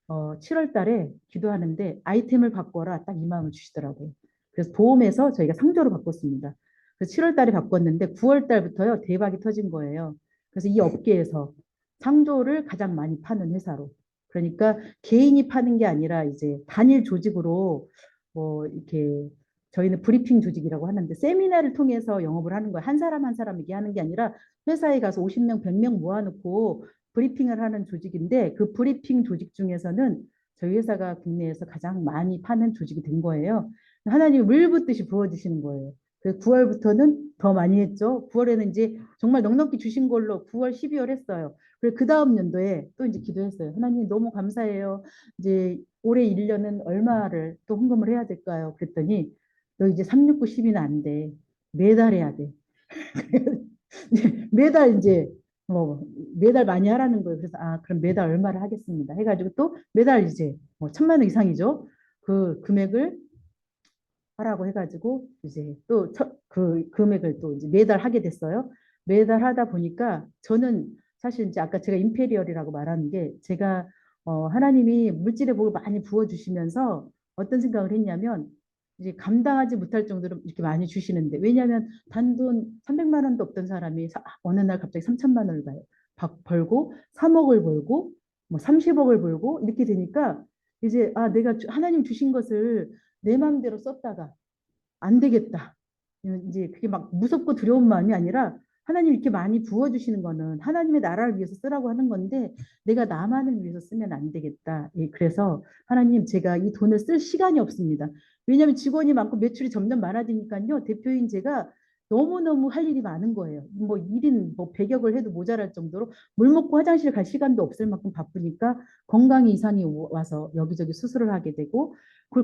7월 달에 기도하는데 아이템을 바꿔라 딱 이 마음을 주시더라고요. 그래서 보험에서 저희가 상조로 바꿨습니다. 그래서 7월 달에 바꿨는데 9월 달부터요 대박이 터진 거예요. 그래서 이 업계에서 상조를 가장 많이 파는 회사로. 그러니까 개인이 파는 게 아니라 이제 단일 조직으로 뭐 이렇게 저희는 브리핑 조직이라고 하는데 세미나를 통해서 영업을 하는 거예요. 한 사람 한 사람에게 하는 게 아니라 회사에 가서 50명, 100명 모아놓고 브리핑을 하는 조직인데 그 브리핑 조직 중에서는 저희 회사가 국내에서 가장 많이 파는 조직이 된 거예요. 하나님이 물 붓듯이 부어주시는 거예요. 그래서 9월부터는 더 많이 했죠. 9월에는 이제 정말 넉넉히 주신 걸로 9월, 12월 했어요. 그리고 그 다음 연도에 또 이제 기도했어요. 하나님 너무 감사해요. 이제 올해 1년은 얼마를 또 헌금을 해야 될까요? 그랬더니 너 이제 369, 10이는 안 돼. 매달 해야 돼. 매달 이제 매달 많이 하라는 거예요. 그래서 그럼 매달 얼마를 하겠습니다. 해가지고 또 매달 이제 뭐 1,000만 원 이상이죠. 그 금액을 하라고 해가지고 이제 또 그 금액을 또 이제 매달 하게 됐어요. 매달 하다 보니까 저는 사실 이제 아까 제가 임페리얼이라고 말하는 게 제가 하나님이 물질의 복을 많이 부어주시면서 어떤 생각을 했냐면 이제 감당하지 못할 정도로 이렇게 많이 주시는데 왜냐하면 단돈 300만 원도 없던 사람이 어느 날 갑자기 3천만 원을 벌고 3억을 벌고 뭐 30억을 벌고 이렇게 되니까 이제 내가 하나님 주신 것을 내 마음대로 썼다가 안 되겠다. 이제 그게 막 무섭고 두려운 마음이 아니라 하나님 이렇게 많이 부어주시는 거는 하나님의 나라를 위해서 쓰라고 하는 건데 내가 나만을 위해서 쓰면 안 되겠다. 예, 그래서 하나님 제가 이 돈을 쓸 시간이 없습니다. 왜냐하면 직원이 많고 매출이 점점 많아지니까요. 대표인 제가 너무너무 할 일이 많은 거예요. 뭐 1인 뭐 100역을 해도 모자랄 정도로 물 먹고 화장실 갈 시간도 없을 만큼 바쁘니까 건강에 이상이 와서 여기저기 수술을 하게 되고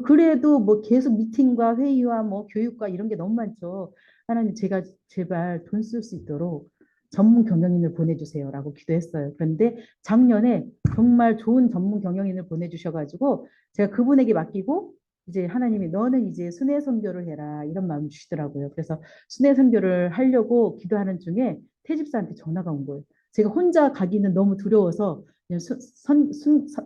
그래도 뭐 계속 미팅과 회의와 뭐 교육과 이런 게 너무 많죠. 하나님 제가 제발 돈 쓸 수 있도록 전문 경영인을 보내주세요라고 기도했어요. 그런데 작년에 정말 좋은 전문 경영인을 보내주셔가지고 제가 그분에게 맡기고 이제 하나님이 너는 이제 순회 선교를 해라 이런 마음을 주시더라고요. 그래서 순회 선교를 하려고 기도하는 중에 태집사한테 전화가 온 거예요. 제가 혼자 가기는 너무 두려워서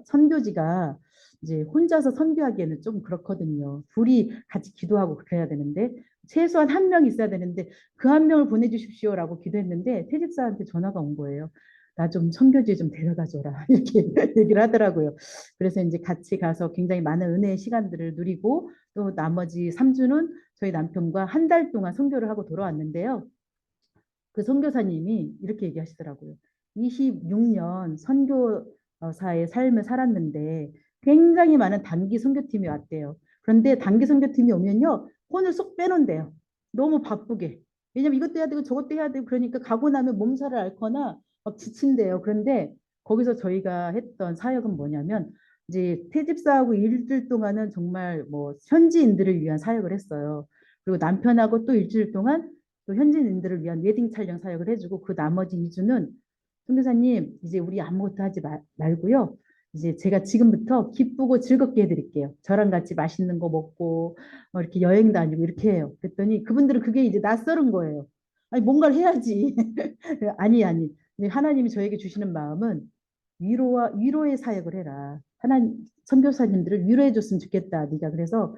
선교지가 이제 혼자서 선교하기에는 좀 그렇거든요. 둘이 같이 기도하고 그래야 되는데 최소한 한 명 있어야 되는데 그 한 명을 보내주십시오라고 기도했는데 태집사한테 전화가 온 거예요. 나 좀 선교지에 좀 데려가줘라 이렇게 얘기를 하더라고요. 그래서 이제 같이 가서 굉장히 많은 은혜의 시간들을 누리고 또 나머지 3주는 저희 남편과 한 달 동안 선교를 하고 돌아왔는데요. 그 선교사님이 이렇게 얘기하시더라고요. 26년 선교사의 삶을 살았는데 굉장히 많은 단기 선교팀이 왔대요. 그런데 단기 선교팀이 오면요. 폰을 쏙 빼놓는데요. 너무 바쁘게. 왜냐면 이것도 해야 되고 저것도 해야 되고 그러니까 가고 나면 몸살을 앓거나 막 지친대요. 그런데 거기서 저희가 했던 사역은 뭐냐면 이제 퇴집사하고 일주일 동안은 정말 뭐 현지인들을 위한 사역을 했어요. 그리고 남편하고 또 일주일 동안 또 현지인들을 위한 웨딩 촬영 사역을 해주고 그 나머지 2주는 선교사님 이제 우리 아무것도 하지 말고요. 이제 제가 지금부터 기쁘고 즐겁게 해드릴게요. 저랑 같이 맛있는 거 먹고 이렇게 여행 다니고 이렇게 해요. 그랬더니 그분들은 그게 이제 낯설은 거예요. 아니 뭔가를 해야지. 아니. 하나님이 저에게 주시는 마음은 위로의 사역을 해라. 하나님 선교사님들을 위로해 줬으면 좋겠다. 네가 그래서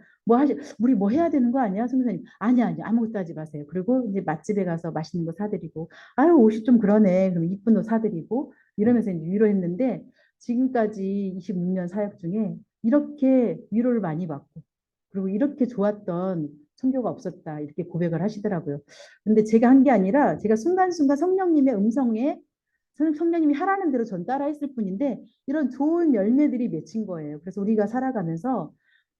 우리 뭐 해야 되는 거 아니야? 선교사님 아니 아무것도 하지 마세요. 그리고 이제 맛집에 가서 맛있는 거 사드리고 아유 옷이 좀 그러네. 그럼 이쁜 옷 사드리고 이러면서 이제 위로했는데 지금까지 26년 사역 중에 이렇게 위로를 많이 받고 그리고 이렇게 좋았던 선교가 없었다 이렇게 고백을 하시더라고요. 근데 제가 한 게 아니라 제가 순간순간 성령님의 음성에 성령님이 하라는 대로 전 따라했을 뿐인데 이런 좋은 열매들이 맺힌 거예요. 그래서 우리가 살아가면서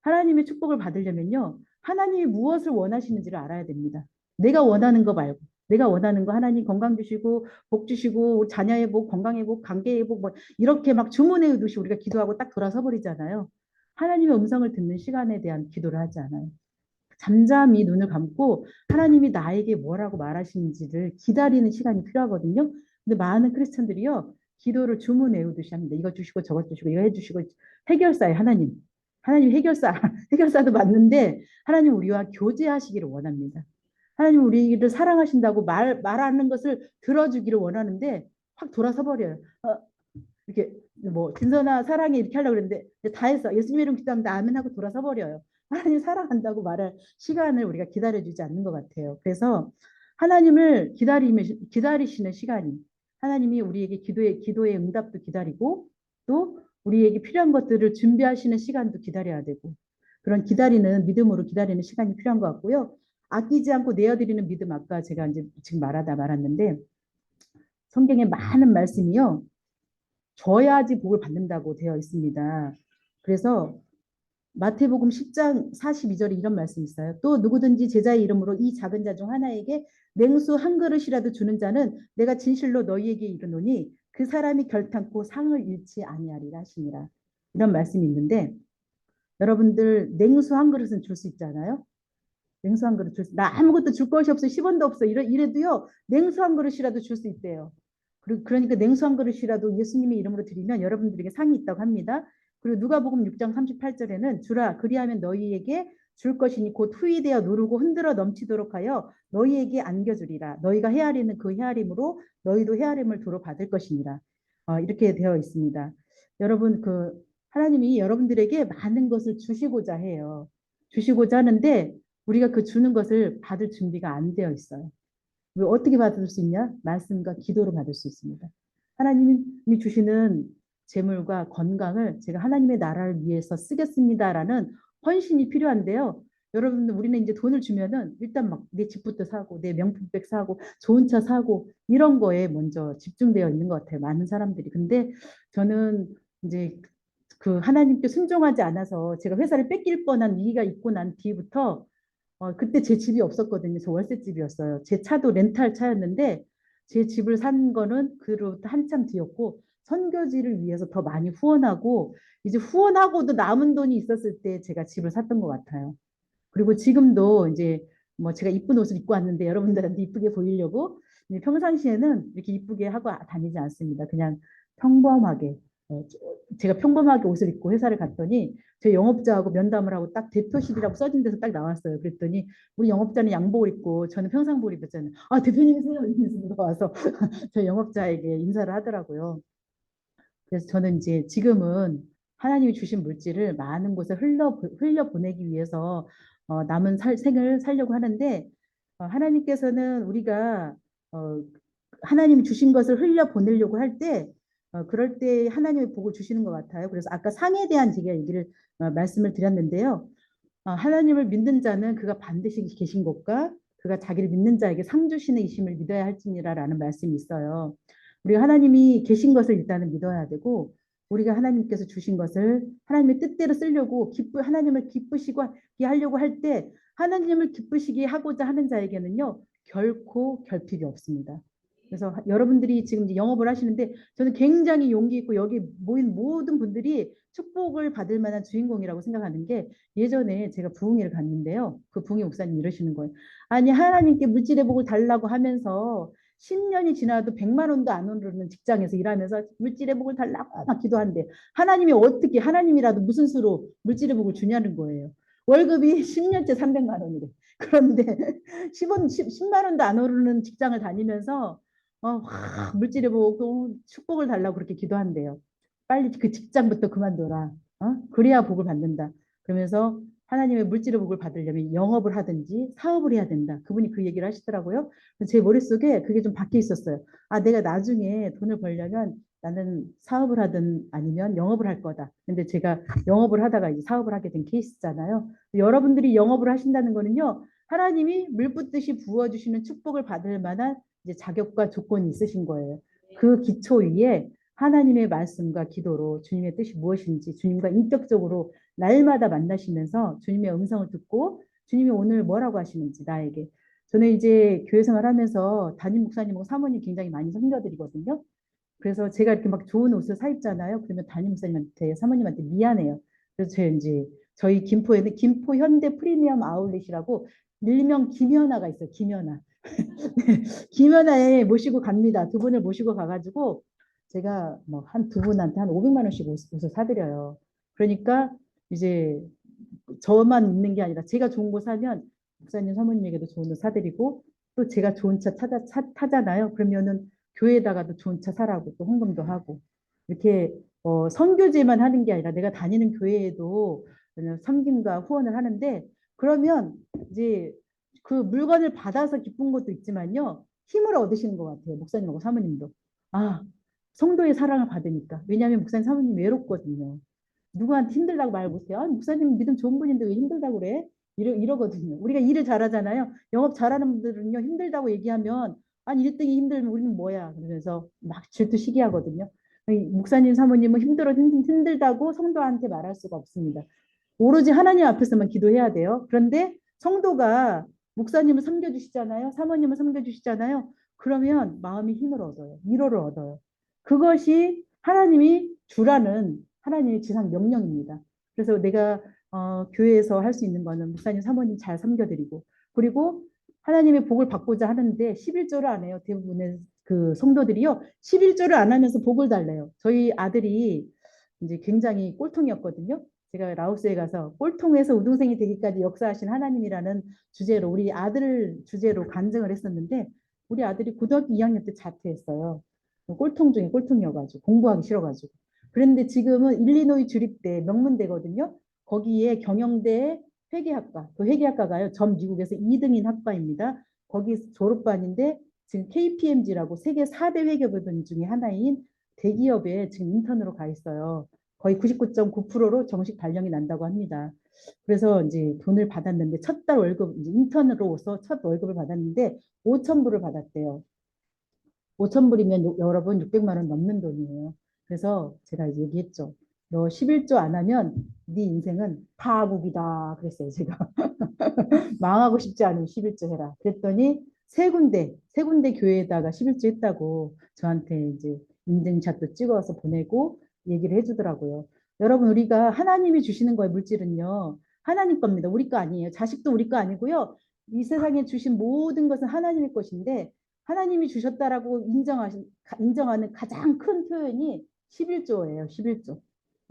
하나님의 축복을 받으려면요. 하나님이 무엇을 원하시는지를 알아야 됩니다. 내가 원하는 거 말고 내가 원하는 거 하나님 건강 주시고 복 주시고 자녀의 복, 건강의 복, 관계의 복 뭐 이렇게 막 주문해 오듯이 우리가 기도하고 딱 돌아서 버리잖아요. 하나님의 음성을 듣는 시간에 대한 기도를 하지 않아요. 잠잠히 눈을 감고 하나님이 나에게 뭐라고 말하시는지를 기다리는 시간이 필요하거든요. 근데 많은 크리스천들이요, 기도를 주문 외우듯이 합니다. 이거 주시고 저것 주시고 이거 해주시고. 해결사예요, 하나님. 하나님 해결사, 해결사도 맞는데 하나님 우리와 교제하시기를 원합니다. 하나님 우리를 사랑하신다고 말하는 것을 들어주기를 원하는데 확 돌아서 버려요. 이렇게 뭐 진선아 사랑해 이렇게 하려고 그랬는데 이제 다 했어. 예수님 이름 기도합니다. 아멘 하고 돌아서 버려요. 하나님 사랑한다고 말할 시간을 우리가 기다려주지 않는 것 같아요. 그래서 하나님을 기다리시는 시간이, 하나님이 우리에게 기도의 응답도 기다리고 또 우리에게 필요한 것들을 준비하시는 시간도 기다려야 되고, 그런 기다리는 믿음으로 기다리는 시간이 필요한 것 같고요. 아끼지 않고 내어드리는 믿음, 아까 제가 이제 지금 말았는데 성경에 많은 말씀이요, 줘야지 복을 받는다고 되어 있습니다. 그래서 마태복음 10장 42절에 이런 말씀이 있어요. 또 누구든지 제자의 이름으로 이 작은 자 중 하나에게 냉수 한 그릇이라도 주는 자는 내가 진실로 너희에게 이르노니 그 사람이 결탄코 상을 잃지 아니하리라 하시니라. 이런 말씀이 있는데, 여러분들 냉수 한 그릇은 줄 수 있잖아요. 냉수 한 그릇 나 아무것도 줄 것이 없어, 10원도 없어, 이래도요 냉수 한 그릇이라도 줄 수 있대요. 그러니까 냉수 한 그릇이라도 예수님의 이름으로 드리면 여러분들에게 상이 있다고 합니다. 그리고 누가복음 6장 38절에는 주라 그리하면 너희에게 줄 것이니 곧 후이되어 누르고 흔들어 넘치도록 하여 너희에게 안겨주리라. 너희가 헤아리는 그 헤아림으로 너희도 헤아림을 도로 받을 것이니라. 이렇게 되어 있습니다. 여러분, 하나님이 여러분들에게 많은 것을 주시고자 해요. 주시고자 하는데 우리가 그 주는 것을 받을 준비가 안 되어 있어요. 어떻게 받을 수 있냐? 말씀과 기도로 받을 수 있습니다. 하나님이 주시는 재물과 건강을 제가 하나님의 나라를 위해서 쓰겠습니다라는 헌신이 필요한데요. 여러분, 우리는 이제 돈을 주면은 일단 막 내 집부터 사고 내 명품백 사고 좋은 차 사고 이런 거에 먼저 집중되어 있는 것 같아요. 많은 사람들이. 근데 저는 이제 그 하나님께 순종하지 않아서 제가 회사를 뺏길 뻔한 위기가 있고 난 뒤부터 그때 제 집이 없었거든요. 저 월세집이었어요. 제 차도 렌탈 차였는데 제 집을 산 거는 그로부터 한참 뒤였고, 선교지를 위해서 더 많이 후원하고 이제 후원하고도 남은 돈이 있었을 때 제가 집을 샀던 것 같아요. 그리고 지금도 이제 뭐 제가 이쁜 옷을 입고 왔는데 여러분들한테 이쁘게 보이려고 평상시에는 이렇게 이쁘게 하고 다니지 않습니다. 그냥 평범하게, 제가 평범하게 옷을 입고 회사를 갔더니 제 영업자하고 면담을 하고 딱 대표실이라고 써진 데서 딱 나왔어요. 그랬더니 우리 영업자는 양복을 입고 저는 평상복을 입었잖아요. 아, 대표님이세요? 이러면서 누가 와서 저 영업자에게 인사를 하더라고요. 그래서 저는 이제 지금은 하나님이 주신 물질을 많은 곳에 흘려 보내기 위해서 남은 생을 살려고 하는데, 하나님께서는 우리가 하나님이 주신 것을 흘려 보내려고 할 때, 그럴 때 하나님의 복을 주시는 것 같아요. 그래서 아까 상에 대한 제가 말씀을 드렸는데요. 하나님을 믿는 자는 그가 반드시 계신 것과 그가 자기를 믿는 자에게 상 주시는 이심을 믿어야 할지니라라는 말씀이 있어요. 우리가 하나님이 계신 것을 일단은 믿어야 되고, 우리가 하나님께서 주신 것을 하나님의 뜻대로 쓰려고 하나님을 기쁘시게 하려고 할 때 하나님을 기쁘시게 하고자 하는 자에게는요 결코 결핍이 없습니다. 그래서 여러분들이 지금 이제 영업을 하시는데 저는 굉장히 용기 있고 여기 모인 모든 분들이 축복을 받을 만한 주인공이라고 생각하는 게, 예전에 제가 부흥회를 갔는데요. 그 부흥회 목사님 이러시는 거예요. 아니 하나님께 물질의 복을 달라고 하면서 10년이 지나도 100만 원도 안 오르는 직장에서 일하면서 물질의 복을 달라고 막 기도한대. 하나님이 어떻게, 하나님이라도 무슨 수로 물질의 복을 주냐는 거예요. 월급이 10년째 300만 원이래. 그런데 10만 원도 안 오르는 직장을 다니면서 물질의 복, 축복을 달라고 그렇게 기도한대요. 빨리 그 직장부터 그만둬라. 그래야 복을 받는다. 그러면서 하나님의 물질의 복을 받으려면 영업을 하든지 사업을 해야 된다. 그분이 그 얘기를 하시더라고요. 제 머릿속에 그게 좀 박혀 있었어요. 내가 나중에 돈을 벌려면 나는 사업을 하든 아니면 영업을 할 거다. 근데 제가 영업을 하다가 이제 사업을 하게 된 케이스잖아요. 여러분들이 영업을 하신다는 거는요, 하나님이 물붓듯이 부어주시는 축복을 받을 만한 이제 자격과 조건이 있으신 거예요. 그 기초 위에 하나님의 말씀과 기도로 주님의 뜻이 무엇인지 주님과 인격적으로 날마다 만나시면서 주님의 음성을 듣고 주님이 오늘 뭐라고 하시는지 나에게. 저는 이제 교회 생활하면서 담임 목사님하고 사모님 굉장히 많이 섬겨드리거든요. 그래서 제가 이렇게 막 좋은 옷을 사 입잖아요. 그러면 담임 목사님한테 사모님한테 미안해요. 그래서 저희 김포에는 김포 현대 프리미엄 아울렛이라고 일명 김연아가 있어요. 김연아. 김연아에 모시고 갑니다. 두 분을 모시고 가가지고 제가 뭐 한 두 분한테 한 500만 원씩 옷을 사드려요. 그러니까 이제 저만 입는 게 아니라 제가 좋은 거 사면 목사님 사모님에게도 좋은 거 사드리고 또 제가 좋은 차 타잖아요. 그러면은 교회에다가도 좋은 차 사라고 또 헌금도 하고 이렇게 선교제만 하는 게 아니라 내가 다니는 교회에도 섬김과 후원을 하는데 그러면 이제 그 물건을 받아서 기쁜 것도 있지만요. 힘을 얻으시는 것 같아요. 목사님하고 사모님도. 아, 성도의 사랑을 받으니까. 왜냐하면 목사님 사모님 외롭거든요. 누구한테 힘들다고 말 못해요. 아, 목사님 믿음 좋은 분인데 왜 힘들다고 그래? 이러거든요. 우리가 일을 잘하잖아요. 영업 잘하는 분들은요. 힘들다고 얘기하면 아니 1등이 힘들면 우리는 뭐야? 그러면서 막 질투 시기하거든요. 목사님 사모님은 힘들다고 성도한테 말할 수가 없습니다. 오로지 하나님 앞에서만 기도해야 돼요. 그런데 성도가 목사님을 섬겨주시잖아요. 사모님을 섬겨주시잖아요. 그러면 마음이 힘을 얻어요. 위로를 얻어요. 그것이 하나님이 주라는 하나님의 지상 명령입니다. 그래서 내가 교회에서 할 수 있는 거는 목사님, 사모님 잘 섬겨드리고 그리고 하나님의 복을 받고자 하는데 11조를 안 해요. 대부분의 그 성도들이요. 11조를 안 하면서 복을 달래요. 저희 아들이 이제 굉장히 꼴통이었거든요. 제가 라오스에 가서 꼴통에서 우등생이 되기까지 역사하신 하나님이라는 주제로 우리 아들 주제로 간증을 했었는데 우리 아들이 고등학교 2학년 때 자퇴했어요. 꼴통 중에 꼴통이어가지고 공부하기 싫어가지고. 그런데 지금은 일리노이 주립대 명문대거든요. 거기에 경영대 회계학과, 그 회계학과가요. 전 미국에서 2등인 학과입니다. 거기 졸업반인데 지금 KPMG라고 세계 4대 회계법인 중에 하나인 대기업에 지금 인턴으로 가 있어요. 거의 99.9%로 정식 발령이 난다고 합니다. 그래서 이제 돈을 받았는데 첫 달 월급 이제 인턴으로서 첫 월급을 받았는데 5천 불을 받았대요. 5천 불이면 여러분 600만 원 넘는 돈이에요. 그래서 제가 이제 얘기했죠. 너 11조 안 하면 네 인생은 파국이다 그랬어요. 제가 망하고 싶지 않으면 11조 해라. 그랬더니 세 군데 교회에다가 11조 했다고 저한테 이제 인증샷도 찍어서 보내고 얘기를 해주더라고요. 여러분 우리가 하나님이 주시는 거예요. 물질은요. 하나님 겁니다. 우리 거 아니에요. 자식도 우리 거 아니고요. 이 세상에 주신 모든 것은 하나님의 것인데 하나님이 주셨다라고 인정하는 가장 큰 표현이 11조예요. 11조.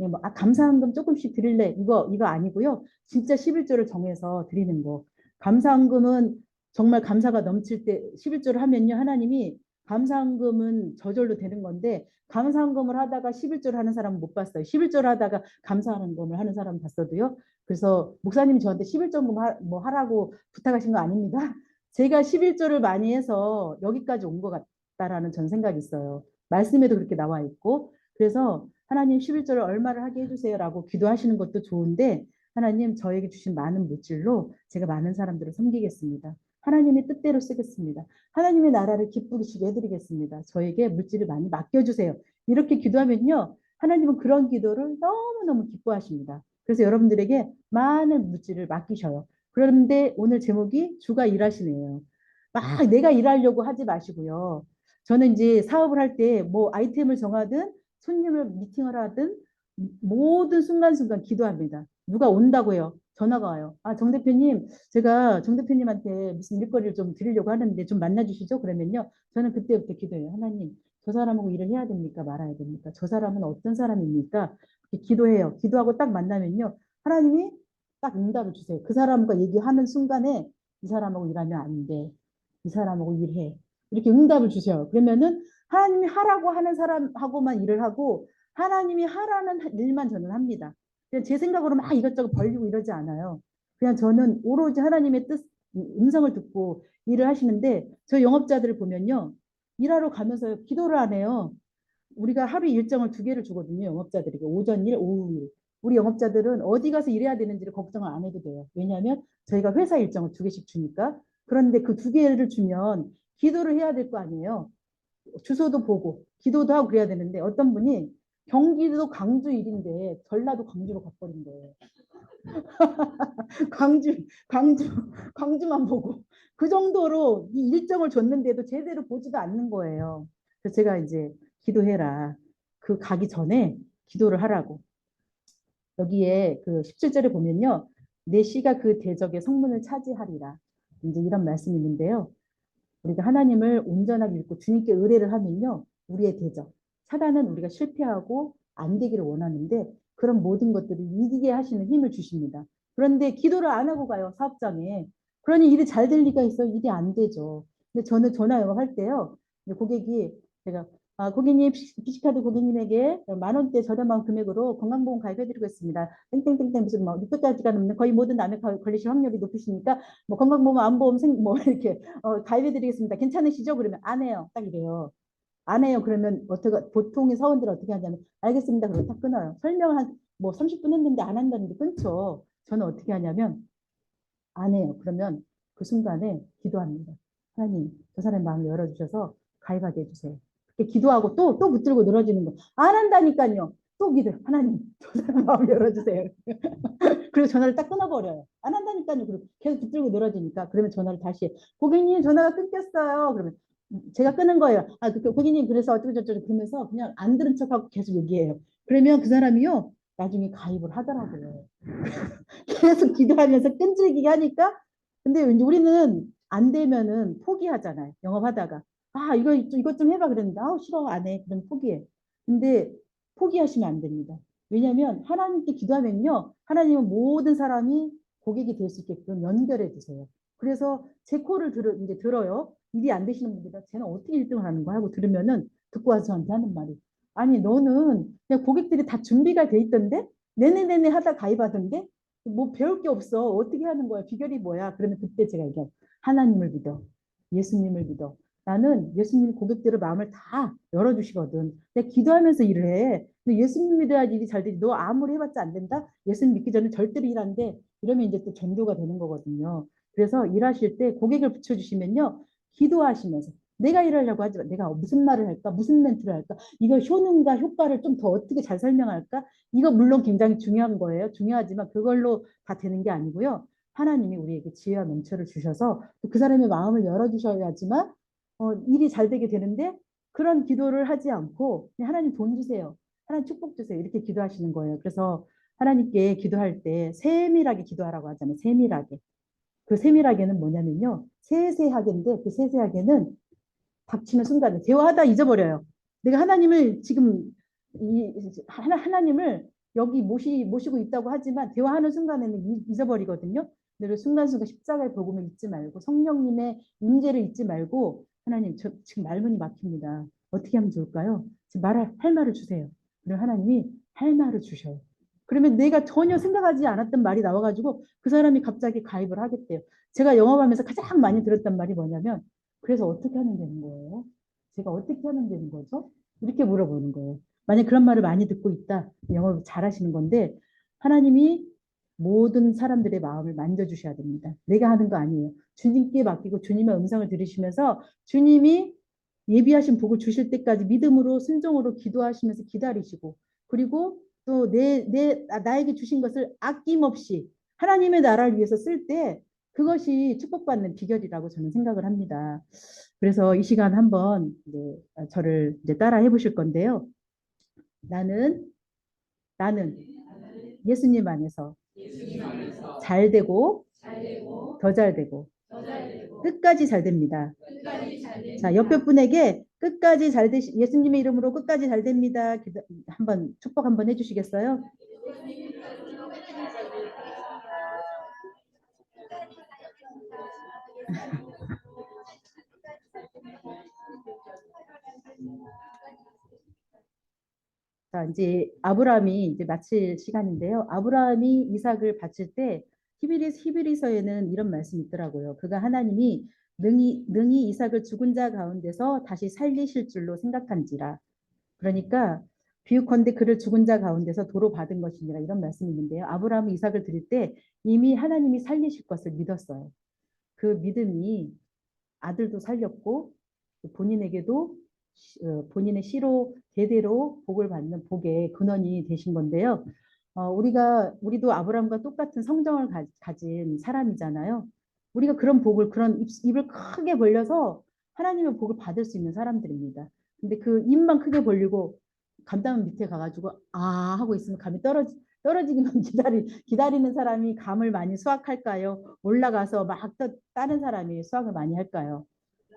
예, 뭐, 감사헌금 조금씩 드릴래. 이거 아니고요. 진짜 11조를 정해서 드리는 거. 감사헌금은 정말 감사가 넘칠 때 11조를 하면요. 하나님이 감사헌금은 저절로 되는 건데 감사헌금을 하다가 11조를 하는 사람은 못 봤어요. 11조를 하다가 감사헌금을 하는 사람 봤어도요. 그래서 목사님이 저한테 11조금 뭐 하라고 부탁하신 거 아닙니다. 제가 11조를 많이 해서 여기까지 온 것 같다라는 전 생각이 있어요. 말씀에도 그렇게 나와 있고 그래서 하나님 11조를 얼마를 하게 해주세요라고 기도하시는 것도 좋은데 하나님 저에게 주신 많은 물질로 제가 많은 사람들을 섬기겠습니다. 하나님의 뜻대로 쓰겠습니다. 하나님의 나라를 기쁘시게 해드리겠습니다. 저에게 물질을 많이 맡겨주세요. 이렇게 기도하면요. 하나님은 그런 기도를 너무너무 기뻐하십니다. 그래서 여러분들에게 많은 물질을 맡기셔요. 그런데 오늘 제목이 주가 일하시네요. 막 내가 일하려고 하지 마시고요. 저는 이제 사업을 할 때 뭐 아이템을 정하든 손님을 미팅을 하든 모든 순간순간 기도합니다. 누가 온다고요. 전화가 와요. 아, 정 대표님, 제가 정 대표님한테 무슨 일거리를 좀 드리려고 하는데 좀 만나주시죠? 그러면요. 저는 그때부터 기도해요. 하나님, 저 사람하고 일을 해야 됩니까? 말아야 됩니까? 저 사람은 어떤 사람입니까? 기도해요. 기도하고 딱 만나면요. 하나님이 딱 응답을 주세요. 그 사람과 얘기하는 순간에 이 사람하고 일하면 안 돼. 이 사람하고 일해. 이렇게 응답을 주세요. 그러면은 하나님이 하라고 하는 사람하고만 일을 하고 하나님이 하라는 일만 저는 합니다. 그냥 제 생각으로 막 이것저것 벌리고 이러지 않아요. 그냥 저는 오로지 하나님의 뜻, 음성을 듣고 일을 하시는데 저 영업자들을 보면요. 일하러 가면서 기도를 안 해요. 우리가 하루 일정을 2개를 주거든요. 영업자들에게. 오전 일, 오후 일. 우리 영업자들은 어디 가서 일해야 되는지를 걱정을 안 해도 돼요. 왜냐하면 저희가 회사 일정을 2개씩 주니까. 그런데 그 2개를 주면 기도를 해야 될 거 아니에요. 주소도 보고 기도도 하고 그래야 되는데 어떤 분이 경기도 광주 일인데 전라도 광주로 가버린 거예요. 광주, 광주만 보고 그 정도로 이 일정을 줬는데도 제대로 보지도 않는 거예요. 그래서 제가 이제 기도해라. 그 가기 전에 기도를 하라고. 여기에 그 17절에 보면요. 내 씨가 그 대적의 성문을 차지하리라. 이제 이런 말씀이 있는데요. 우리가 하나님을 온전하게 믿고 주님께 의뢰를 하면요. 우리의 대적. 사단은 우리가 실패하고 안 되기를 원하는데 그런 모든 것들을 이기게 하시는 힘을 주십니다. 그런데 기도를 안 하고 가요. 사업장에. 그러니 일이 잘 될 리가 있어요. 일이 안 되죠. 근데 저는 전화 영업할 때요. 고객이 제가 고객님 피시카드 고객님에게 10,000원대 저렴한 금액으로 건강보험 가입해드리고 있습니다. 땡땡땡땡 무슨 뭐 600가지가 넘는 거의 모든 암에 걸리실 확률이 높으시니까 뭐 건강보험 암보험 뭐 이렇게 가입해드리겠습니다. 괜찮으시죠? 그러면 안 해요. 딱 이래요. 안 해요. 그러면 어떻게 보통의 사원들은 어떻게 하냐면 알겠습니다. 그러고 딱 끊어요. 설명 한뭐 30분 했는데 안 한다는데 끊죠. 저는 어떻게 하냐면 안 해요. 그러면 그 순간에 기도합니다. 하나님, 저 사람의 마음을 열어주셔서 가입하게 해주세요. 그렇게 기도하고 또 붙들고 늘어지는 거. 안 한다니까요. 또 기도. 하나님, 저 사람 마음을 열어주세요. 그리고 전화를 딱 끊어버려요. 안 한다니까요. 그리고 계속 붙들고 늘어지니까. 그러면 전화를 다시 해. 고객님, 전화가 끊겼어요. 그러면 제가 끊은 거예요. 고객님, 그래서 어쩌고저쩌고 그러면서 그냥 안 들은 척하고 계속 얘기해요. 그러면 그 사람이요. 나중에 가입을 하더라고요. 계속 기도하면서 끈질기게 하니까 근데 이제 우리는 안 되면은 포기하잖아요. 영업하다가 이것 좀 해봐 그랬는데 싫어 안 해. 그럼 포기해. 근데 포기하시면 안 됩니다. 왜냐하면 하나님께 기도하면요. 하나님은 모든 사람이 고객이 될 수 있게끔 연결해 주세요. 그래서 제 코를 이제 들어요. 일이 안 되시는 분들이 쟤는 어떻게 1등을 하는 거야 하고 들으면은 듣고 와서 저한테 하는 말이 아니 너는 그냥 고객들이 다 준비가 돼 있던데 네네네네 하다 가입하던데 뭐 배울 게 없어. 어떻게 하는 거야? 비결이 뭐야? 그러면 그때 제가 얘기해요. 하나님을 믿어. 예수님을 믿어. 나는 예수님 고객들의 마음을 다 열어주시거든. 내가 기도하면서 일을 해. 근데 예수님 믿어야 일이 잘 되지. 너 아무리 해봤자 안 된다? 예수님 믿기 전에 절대로 일 안 돼. 이러면 이제 또 전도가 되는 거거든요. 그래서 일하실 때 고객을 붙여주시면요. 기도하시면서 내가 일하려고 하지 마. 내가 무슨 말을 할까? 무슨 멘트를 할까? 이거 효능과 효과를 좀 더 어떻게 잘 설명할까? 이거 물론 굉장히 중요한 거예요. 중요하지만 그걸로 다 되는 게 아니고요. 하나님이 우리에게 지혜와 명철을 주셔서 그 사람의 마음을 열어주셔야지만 일이 잘 되게 되는데 그런 기도를 하지 않고 그냥 하나님 돈 주세요. 하나님 축복 주세요. 이렇게 기도하시는 거예요. 그래서 하나님께 기도할 때 세밀하게 기도하라고 하잖아요. 세밀하게. 그 세밀하게는 뭐냐면요. 세세하게인데 그 세세하게는 닥치는 순간에 대화하다 잊어버려요. 내가 하나님을 지금 하나님을 여기 모시고 있다고 하지만 대화하는 순간에는 잊어버리거든요. 늘 순간순간 십자가의 복음을 잊지 말고 성령님의 임재를 잊지 말고 하나님 저 지금 말문이 막힙니다. 어떻게 하면 좋을까요? 지금 할 말을 주세요. 그리고 하나님이 할 말을 주셔요. 그러면 내가 전혀 생각하지 않았던 말이 나와가지고 그 사람이 갑자기 가입을 하겠대요. 제가 영업하면서 가장 많이 들었던 말이 뭐냐면 그래서 어떻게 하면 되는 거예요? 제가 어떻게 하면 되는 거죠? 이렇게 물어보는 거예요. 만약 그런 말을 많이 듣고 있다. 영어를 잘하시는 건데 하나님이 모든 사람들의 마음을 만져주셔야 됩니다. 내가 하는 거 아니에요. 주님께 맡기고 주님의 음성을 들으시면서 주님이 예비하신 복을 주실 때까지 믿음으로 순종으로 기도하시면서 기다리시고 그리고 또 나에게 주신 것을 아낌없이 하나님의 나라를 위해서 쓸 때 그것이 축복받는 비결이라고 저는 생각을 합니다. 그래서 이 시간 한번 이제 저를 이제 따라 해보실 건데요. 나는 예수님 안에서 잘 되고 더 잘 되고 끝까지 잘 됩니다. 자, 옆에 분에게 끝까지 예수님의 이름으로 끝까지 잘 됩니다. 한번 축복 한번 해주시겠어요? 자, 이제 아브라함이 이제 마칠 시간인데요. 아브라함이 이삭을 바칠 때 히브리서에는 이런 말씀이 있더라고요. 그가 하나님이 능히 이삭을 죽은 자 가운데서 다시 살리실 줄로 생각한지라. 그러니까 비유컨대 그를 죽은 자 가운데서 도로 받은 것이니라 이런 말씀이 있는데요. 아브라함이 이삭을 드릴 때 이미 하나님이 살리실 것을 믿었어요. 그 믿음이 아들도 살렸고 본인에게도 본인의 씨로 대대로 복을 받는 복의 근원이 되신 건데요. 우리도 아브라함과 똑같은 성정을 가진 사람이잖아요. 우리가 그런 복을 그런 입을 크게 벌려서 하나님의 복을 받을 수 있는 사람들입니다. 근데 그 입만 크게 벌리고 감담은 밑에 가가지고 하고 있으면 감이 떨어지기만 기다리는 사람이 감을 많이 수확할까요? 올라가서 막 다른 사람이 수확을 많이 할까요?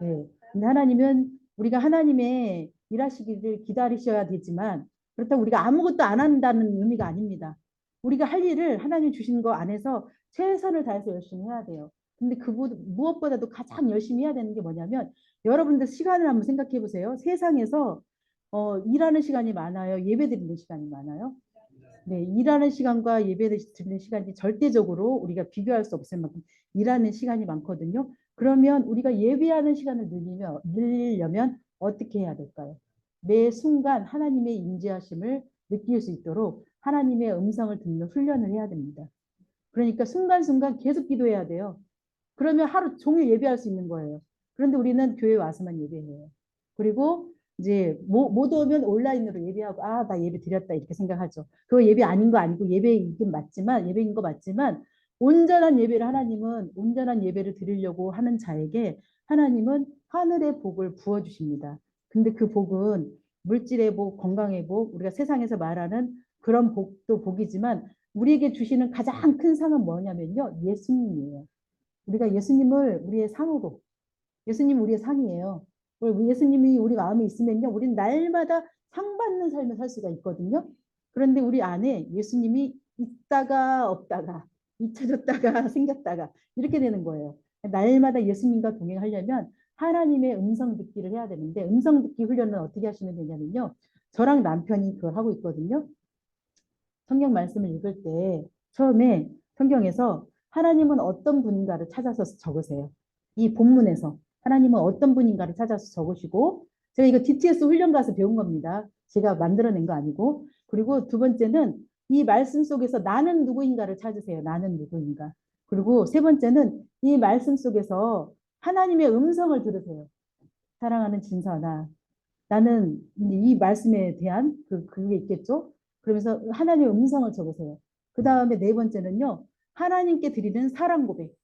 네. 근데 하나님은 우리가 하나님의 일하시기를 기다리셔야 되지만 그렇다고 우리가 아무것도 안 한다는 의미가 아닙니다. 우리가 할 일을 하나님 주신 거 안에서 최선을 다해서 열심히 해야 돼요. 근데 무엇보다도 가장 열심히 해야 되는 게 뭐냐면 여러분들 시간을 한번 생각해 보세요. 세상에서 일하는 시간이 많아요. 예배 드리는 시간이 많아요. 네, 일하는 시간과 예배 드리는 시간이 절대적으로 우리가 비교할 수 없을 만큼 일하는 시간이 많거든요. 그러면 우리가 예배하는 시간을 늘리려면 어떻게 해야 될까요? 매 순간 하나님의 임재하심을 느낄 수 있도록 하나님의 음성을 듣는 훈련을 해야 됩니다. 그러니까 순간순간 계속 기도해야 돼요. 그러면 하루 종일 예배할 수 있는 거예요. 그런데 우리는 교회 와서만 예배해요. 그리고 이제 못 오면 온라인으로 예배하고 아, 나 예배 드렸다 이렇게 생각하죠. 그거 예배 아닌 거 아니고 예배이긴 맞지만 예배인 거 맞지만 온전한 예배를 하나님은 온전한 예배를 드리려고 하는 자에게 하나님은 하늘의 복을 부어 주십니다. 근데 그 복은 물질의 복, 건강의 복, 우리가 세상에서 말하는 그런 복도 복이지만 우리에게 주시는 가장 큰 상은 뭐냐면요. 예수님이에요. 우리가 예수님을 우리의 상으로, 예수님 우리의 상이에요. 예수님이 우리 마음에 있으면요, 우리는 날마다 상 받는 삶을 살 수가 있거든요. 그런데 우리 안에 예수님이 있다가 없다가, 잊혀졌다가 생겼다가 이렇게 되는 거예요. 날마다 예수님과 동행하려면 하나님의 음성 듣기를 해야 되는데 음성 듣기 훈련은 어떻게 하시면 되냐면요. 저랑 남편이 그걸 하고 있거든요. 성경 말씀을 읽을 때 처음에 성경에서 하나님은 어떤 분인가를 찾아서 적으세요. 이 본문에서 하나님은 어떤 분인가를 찾아서 적으시고 제가 이거 DTS 훈련 가서 배운 겁니다. 제가 만들어낸 거 아니고 그리고 두 번째는 이 말씀 속에서 나는 누구인가를 찾으세요. 나는 누구인가. 그리고 세 번째는 이 말씀 속에서 하나님의 음성을 들으세요. 사랑하는 진선아 나는 이 말씀에 대한 그게 있겠죠. 그러면서 하나님의 음성을 적으세요. 그 다음에 네 번째는요. 하나님께 드리는 사랑 고백.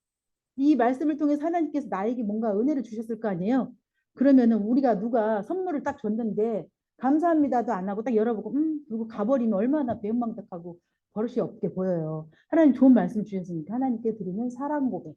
이 말씀을 통해서 하나님께서 나에게 뭔가 은혜를 주셨을 거 아니에요. 그러면은 우리가 누가 선물을 딱 줬는데 감사합니다도 안 하고 딱 열어보고 그리고 가버리면 얼마나 배은망덕하고 버릇이 없게 보여요. 하나님 좋은 말씀 주셨으니까 하나님께 드리는 사랑 고백.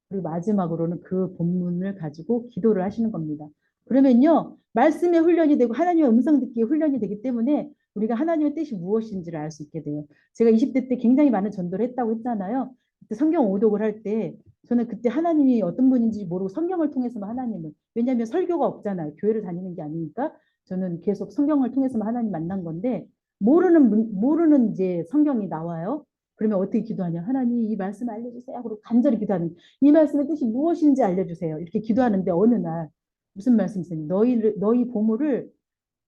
그리고 마지막으로는 그 본문을 가지고 기도를 하시는 겁니다. 그러면요, 말씀의 훈련이 되고 하나님의 음성 듣기의 훈련이 되기 때문에 우리가 하나님의 뜻이 무엇인지를 알 수 있게 돼요. 제가 20대 때 굉장히 많은 전도를 했다고 했잖아요. 그때 성경 오독을 할 때 저는 그때 하나님이 어떤 분인지 모르고 성경을 통해서만 하나님을 왜냐하면 설교가 없잖아요. 교회를 다니는 게 아니니까 저는 계속 성경을 통해서만 하나님 만난 건데 모르는 이제 성경이 나와요. 그러면 어떻게 기도하냐? 하나님 이 말씀 알려주세요. 그리고 간절히 기도하는 이 말씀의 뜻이 무엇인지 알려주세요. 이렇게 기도하는데 어느 날 무슨 말씀이세요? 너희 보물을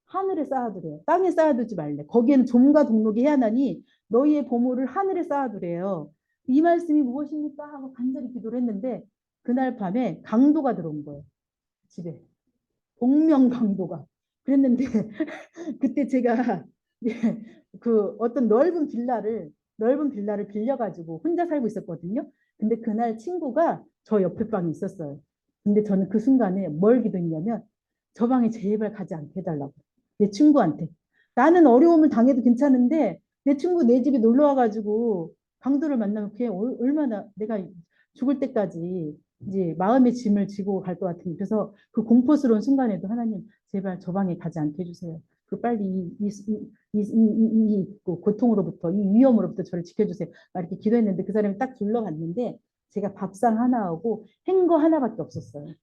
하늘에 쌓아두래요. 땅에 쌓아두지 말래. 거기에는 좀과 동록이 해야 하나니 너희의 보물을 하늘에 쌓아두래요. 이 말씀이 무엇입니까? 하고 간절히 기도를 했는데 그날 밤에 강도가 들어온 거예요. 집에. 복명 강도가. 그랬는데 그때 제가 그 어떤 넓은 빌라를 빌려가지고 혼자 살고 있었거든요. 근데 그날 친구가 저 옆에 방에 있었어요. 근데 저는 그 순간에 뭘 기도했냐면 저 방에 제발 가지 않게 해달라고. 내 친구한테. 나는 어려움을 당해도 괜찮은데 내 친구 내 집에 놀러 와가지고 강도를 만나면 그게 얼마나 내가 죽을 때까지 이제 마음의 짐을 지고 갈 것 같은 그래서 그 공포스러운 순간에도 하나님 제발 저 방에 가지 않게 해주세요. 그 빨리 고통으로부터 이 위험으로부터 저를 지켜주세요. 막 이렇게 기도했는데 그 사람이 딱 둘러봤는데 제가 밥상 하나하고 행거 하나밖에 없었어요.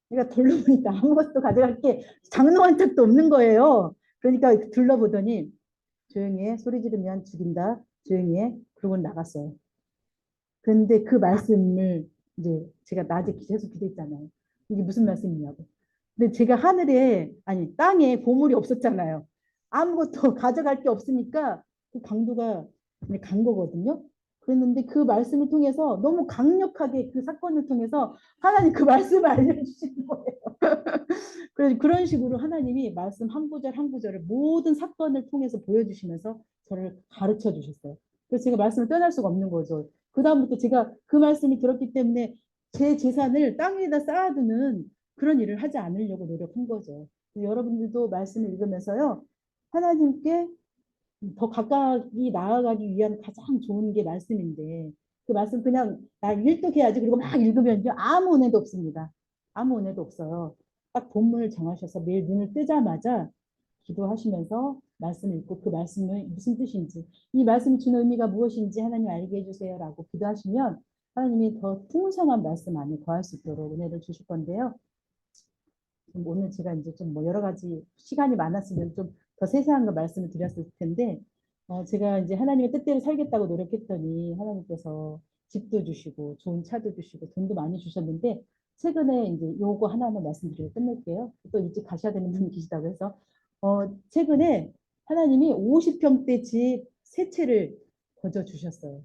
그러니까 둘러보니까 아무것도 가져갈 게 장롱 한 짝도 없는 거예요. 그러니까 둘러보더니 조용히 해. 소리 지르면 죽인다. 조용히 해. 그러고 나갔어요. 그런데 그 말씀을 이제 제가 낮에 계속 기도했잖아요. 이게 무슨 말씀이냐고. 근데 제가 하늘에 아니 땅에 보물이 없었잖아요. 아무것도 가져갈 게 없으니까 그 강도가 간 거거든요. 그랬는데 그 말씀을 통해서 너무 강력하게 그 사건을 통해서 하나님 그 말씀을 알려주시는 거예요. 그래서 그런 식으로 하나님이 말씀 한 구절 한 구절을 모든 사건을 통해서 보여주시면서 저를 가르쳐 주셨어요. 그래서 제가 말씀을 떠날 수가 없는 거죠. 그 다음부터 제가 그 말씀을 들었기 때문에 제 재산을 땅 위에다 쌓아두는 그런 일을 하지 않으려고 노력한 거죠. 여러분들도 말씀을 읽으면서요. 하나님께 더 가까이 나아가기 위한 가장 좋은 게 말씀인데 그 말씀 그냥 나 일독해야지 그리고 막 읽으면요 아무 은혜도 없습니다. 아무 은혜도 없어요. 딱 본문을 정하셔서 매일 눈을 뜨자마자 기도하시면서 말씀 읽고 그 말씀이 무슨 뜻인지 이 말씀이 주는 의미가 무엇인지 하나님 알게 해주세요라고 기도하시면 하나님이 더 풍성한 말씀 안에 거할 수 있도록 은혜를 주실 건데요. 오늘 제가 이제 좀 뭐 여러 가지 시간이 많았으면 좀 더 세세한 거 말씀을 드렸을 텐데 제가 이제 하나님의 뜻대로 살겠다고 노력했더니 하나님께서 집도 주시고 좋은 차도 주시고 돈도 많이 주셨는데 최근에 이제 요거 하나만 말씀드리고 끝낼게요. 또 일찍 가셔야 되는 분이 계시다고 해서 최근에 하나님이 50평대 집 세 채를 거저 주셨어요.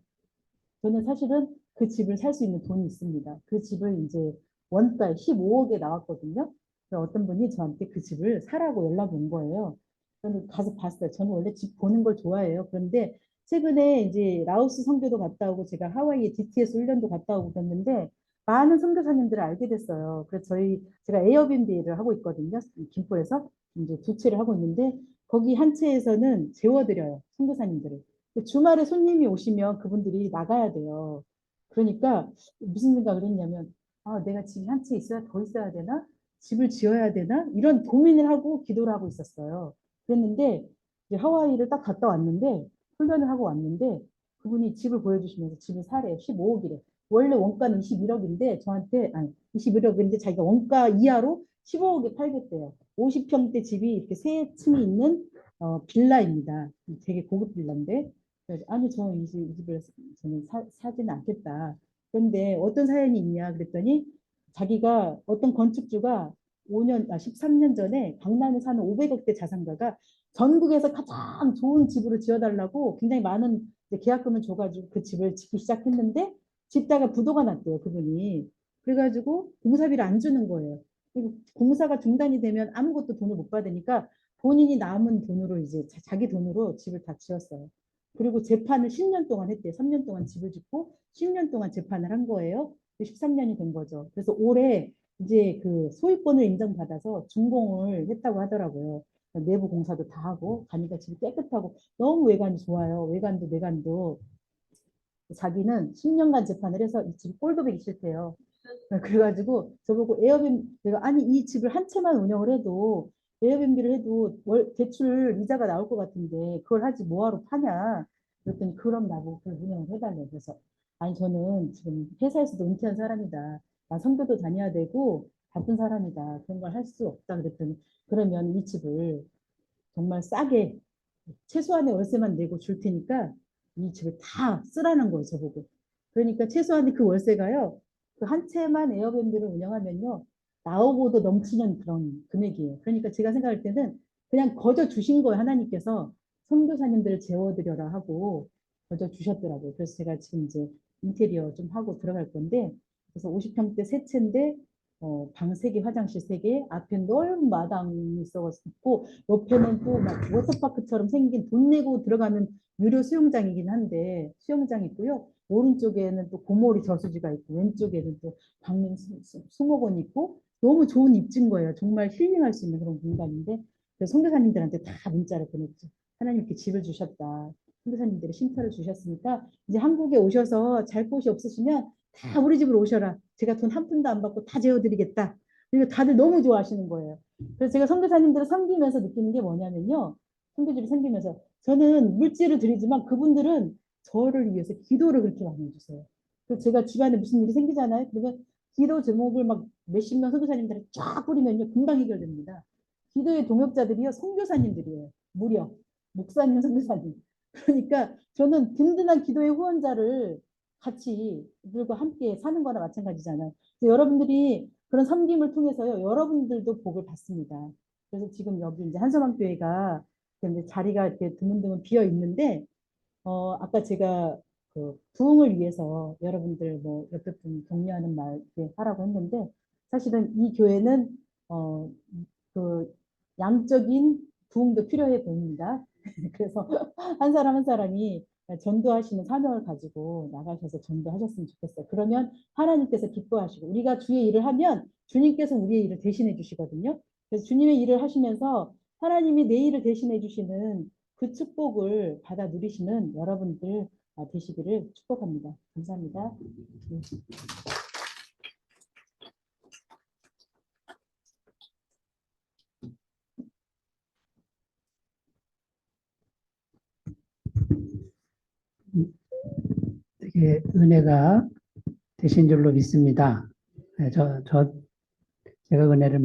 저는 사실은 그 집을 살 수 있는 돈이 있습니다. 그 집을 이제 원가에 15억에 나왔거든요. 그래서 어떤 분이 저한테 그 집을 사라고 연락이 온 거예요. 저는 가서 봤어요. 저는 원래 집 보는 걸 좋아해요. 그런데 최근에 이제 라오스 선교도 갔다 오고 제가 하와이에 DTS 훈련도 갔다 오고 그랬는데 많은 선교사님들을 알게 됐어요. 그래서 제가 에어비앤비를 하고 있거든요. 김포에서 이제 두 채를 하고 있는데 거기 한 채에서는 재워드려요. 선교사님들을. 주말에 손님이 오시면 그분들이 나가야 돼요. 그러니까 무슨 생각을 했냐면 내가 집이 한 채 있어야 더 있어야 되나? 집을 지어야 되나? 이런 고민을 하고 기도를 하고 있었어요. 그랬는데 이제 하와이를 딱 갔다 왔는데 훈련을 하고 왔는데 그분이 집을 보여주시면서 집을 사래요. 15억이래. 원래 원가는 21억인데 저한테 아니 21억인데 자기가 원가 이하로 15억에 팔겠대요. 50평대 집이 이렇게 세 층이 있는 빌라입니다. 되게 고급 빌라인데 아니 저 이 집을 저는 사지는 않겠다. 그런데 어떤 사연이 있냐 그랬더니 자기가 어떤 건축주가 13년 전에 강남에 사는 500억대 자산가가 전국에서 가장 좋은 집으로 지어달라고 굉장히 많은 계약금을 줘가지고 그 집을 짓기 시작했는데 짓다가 부도가 났대요 그분이. 그래가지고 공사비를 안 주는 거예요. 그리고 공사가 중단이 되면 아무것도 돈을 못 받으니까 본인이 남은 돈으로 이제 자기 돈으로 집을 다 지었어요. 그리고 재판을 10년 동안 했대요. 3년 동안 집을 짓고 10년 동안 재판을 한 거예요. 13년이 된 거죠. 그래서 올해 이제 그 소유권을 인정받아서 준공을 했다고 하더라고요. 내부 공사도 다 하고 가니까 집이 깨끗하고 너무 외관이 좋아요. 외관도 내관도. 자기는 10년간 재판을 해서 이 집이 꼴도 보기 싫대요. 그래가지고 저보고 내가 아니 이 집을 한 채만 운영을 해도 에어비앤비를 해도 대출 이자가 나올 것 같은데 그걸 하지 뭐하러 파냐 그랬더니 그럼 나보고 그걸 운영을 해달래. 그래서 아니 저는 지금 회사에서도 은퇴한 사람이다. 나 선교도 다녀야 되고 바쁜 사람이다. 그런 걸 할 수 없다 그랬더니 그러면 이 집을 정말 싸게 최소한의 월세만 내고 줄 테니까 이 집을 다 쓰라는 거예요, 저보고. 그러니까 최소한의 그 월세가요, 그 한 채만 에어비앤비를 운영하면요, 나오고도 넘치는 그런 금액이에요. 그러니까 제가 생각할 때는 그냥 거저 주신 거예요, 하나님께서. 선교사님들을 재워드려라 하고 거저 주셨더라고요. 그래서 제가 지금 이제 인테리어 좀 하고 들어갈 건데, 그래서 50평대 세 채인데, 방 3개, 화장실 3개, 앞에 넓은 마당이 있고, 옆에는 또 막 워터파크처럼 생긴 돈 내고 들어가는 유료 수영장이긴 한데 수영장 있고요. 오른쪽에는 또 고모리 저수지가 있고 왼쪽에는 또 방문 수목원이 있고 너무 좋은 입지인 거예요. 정말 힐링할 수 있는 그런 공간인데 그래서 선교사님들한테 다 문자를 보냈죠. 하나님께 집을 주셨다. 선교사님들이 쉼터를 주셨으니까 이제 한국에 오셔서 잘 곳이 없으시면 다 우리 집으로 오셔라. 제가 돈 한 푼도 안 받고 다 재워드리겠다. 그리고 다들 너무 좋아하시는 거예요. 그래서 제가 선교사님들을 섬기면서 느끼는 게 뭐냐면요. 선교지를 섬기면서 저는 물질을 드리지만 그분들은 저를 위해서 기도를 그렇게 많이 해주세요. 그래서 제가 집안에 무슨 일이 생기잖아요. 그러면 기도 제목을 막 몇십 명 선교사님들이 쫙 뿌리면요. 금방 해결됩니다. 기도의 동역자들이요. 선교사님들이에요. 무려. 목사님, 선교사님. 그러니까 저는 든든한 기도의 후원자를 같이 들과 함께 사는 거나 마찬가지잖아요. 그래서 여러분들이 그런 섬김을 통해서요. 여러분들도 복을 받습니다. 그래서 지금 여기 이제 한서방교회가 근데 자리가 이렇게 드문드문 비어 있는데 아까 제가 그 부흥을 위해서 여러분들 뭐 옆에 분 격려하는 말 이렇게 하라고 했는데 사실은 이 교회는 그 양적인 부흥도 필요해 보입니다. 그래서 한 사람 한 사람이 전도하시는 사명을 가지고 나가셔서 전도하셨으면 좋겠어요. 그러면 하나님께서 기뻐하시고 우리가 주의 일을 하면 주님께서 우리의 일을 대신해 주시거든요. 그래서 주님의 일을 하시면서 하나님이 내 일을 대신해 주시는 그 축복을 받아 누리시는 여러분들 되시기를 축복합니다. 감사합니다. 네. 되게 은혜가 되신 줄로 믿습니다. 네, 제가 은혜를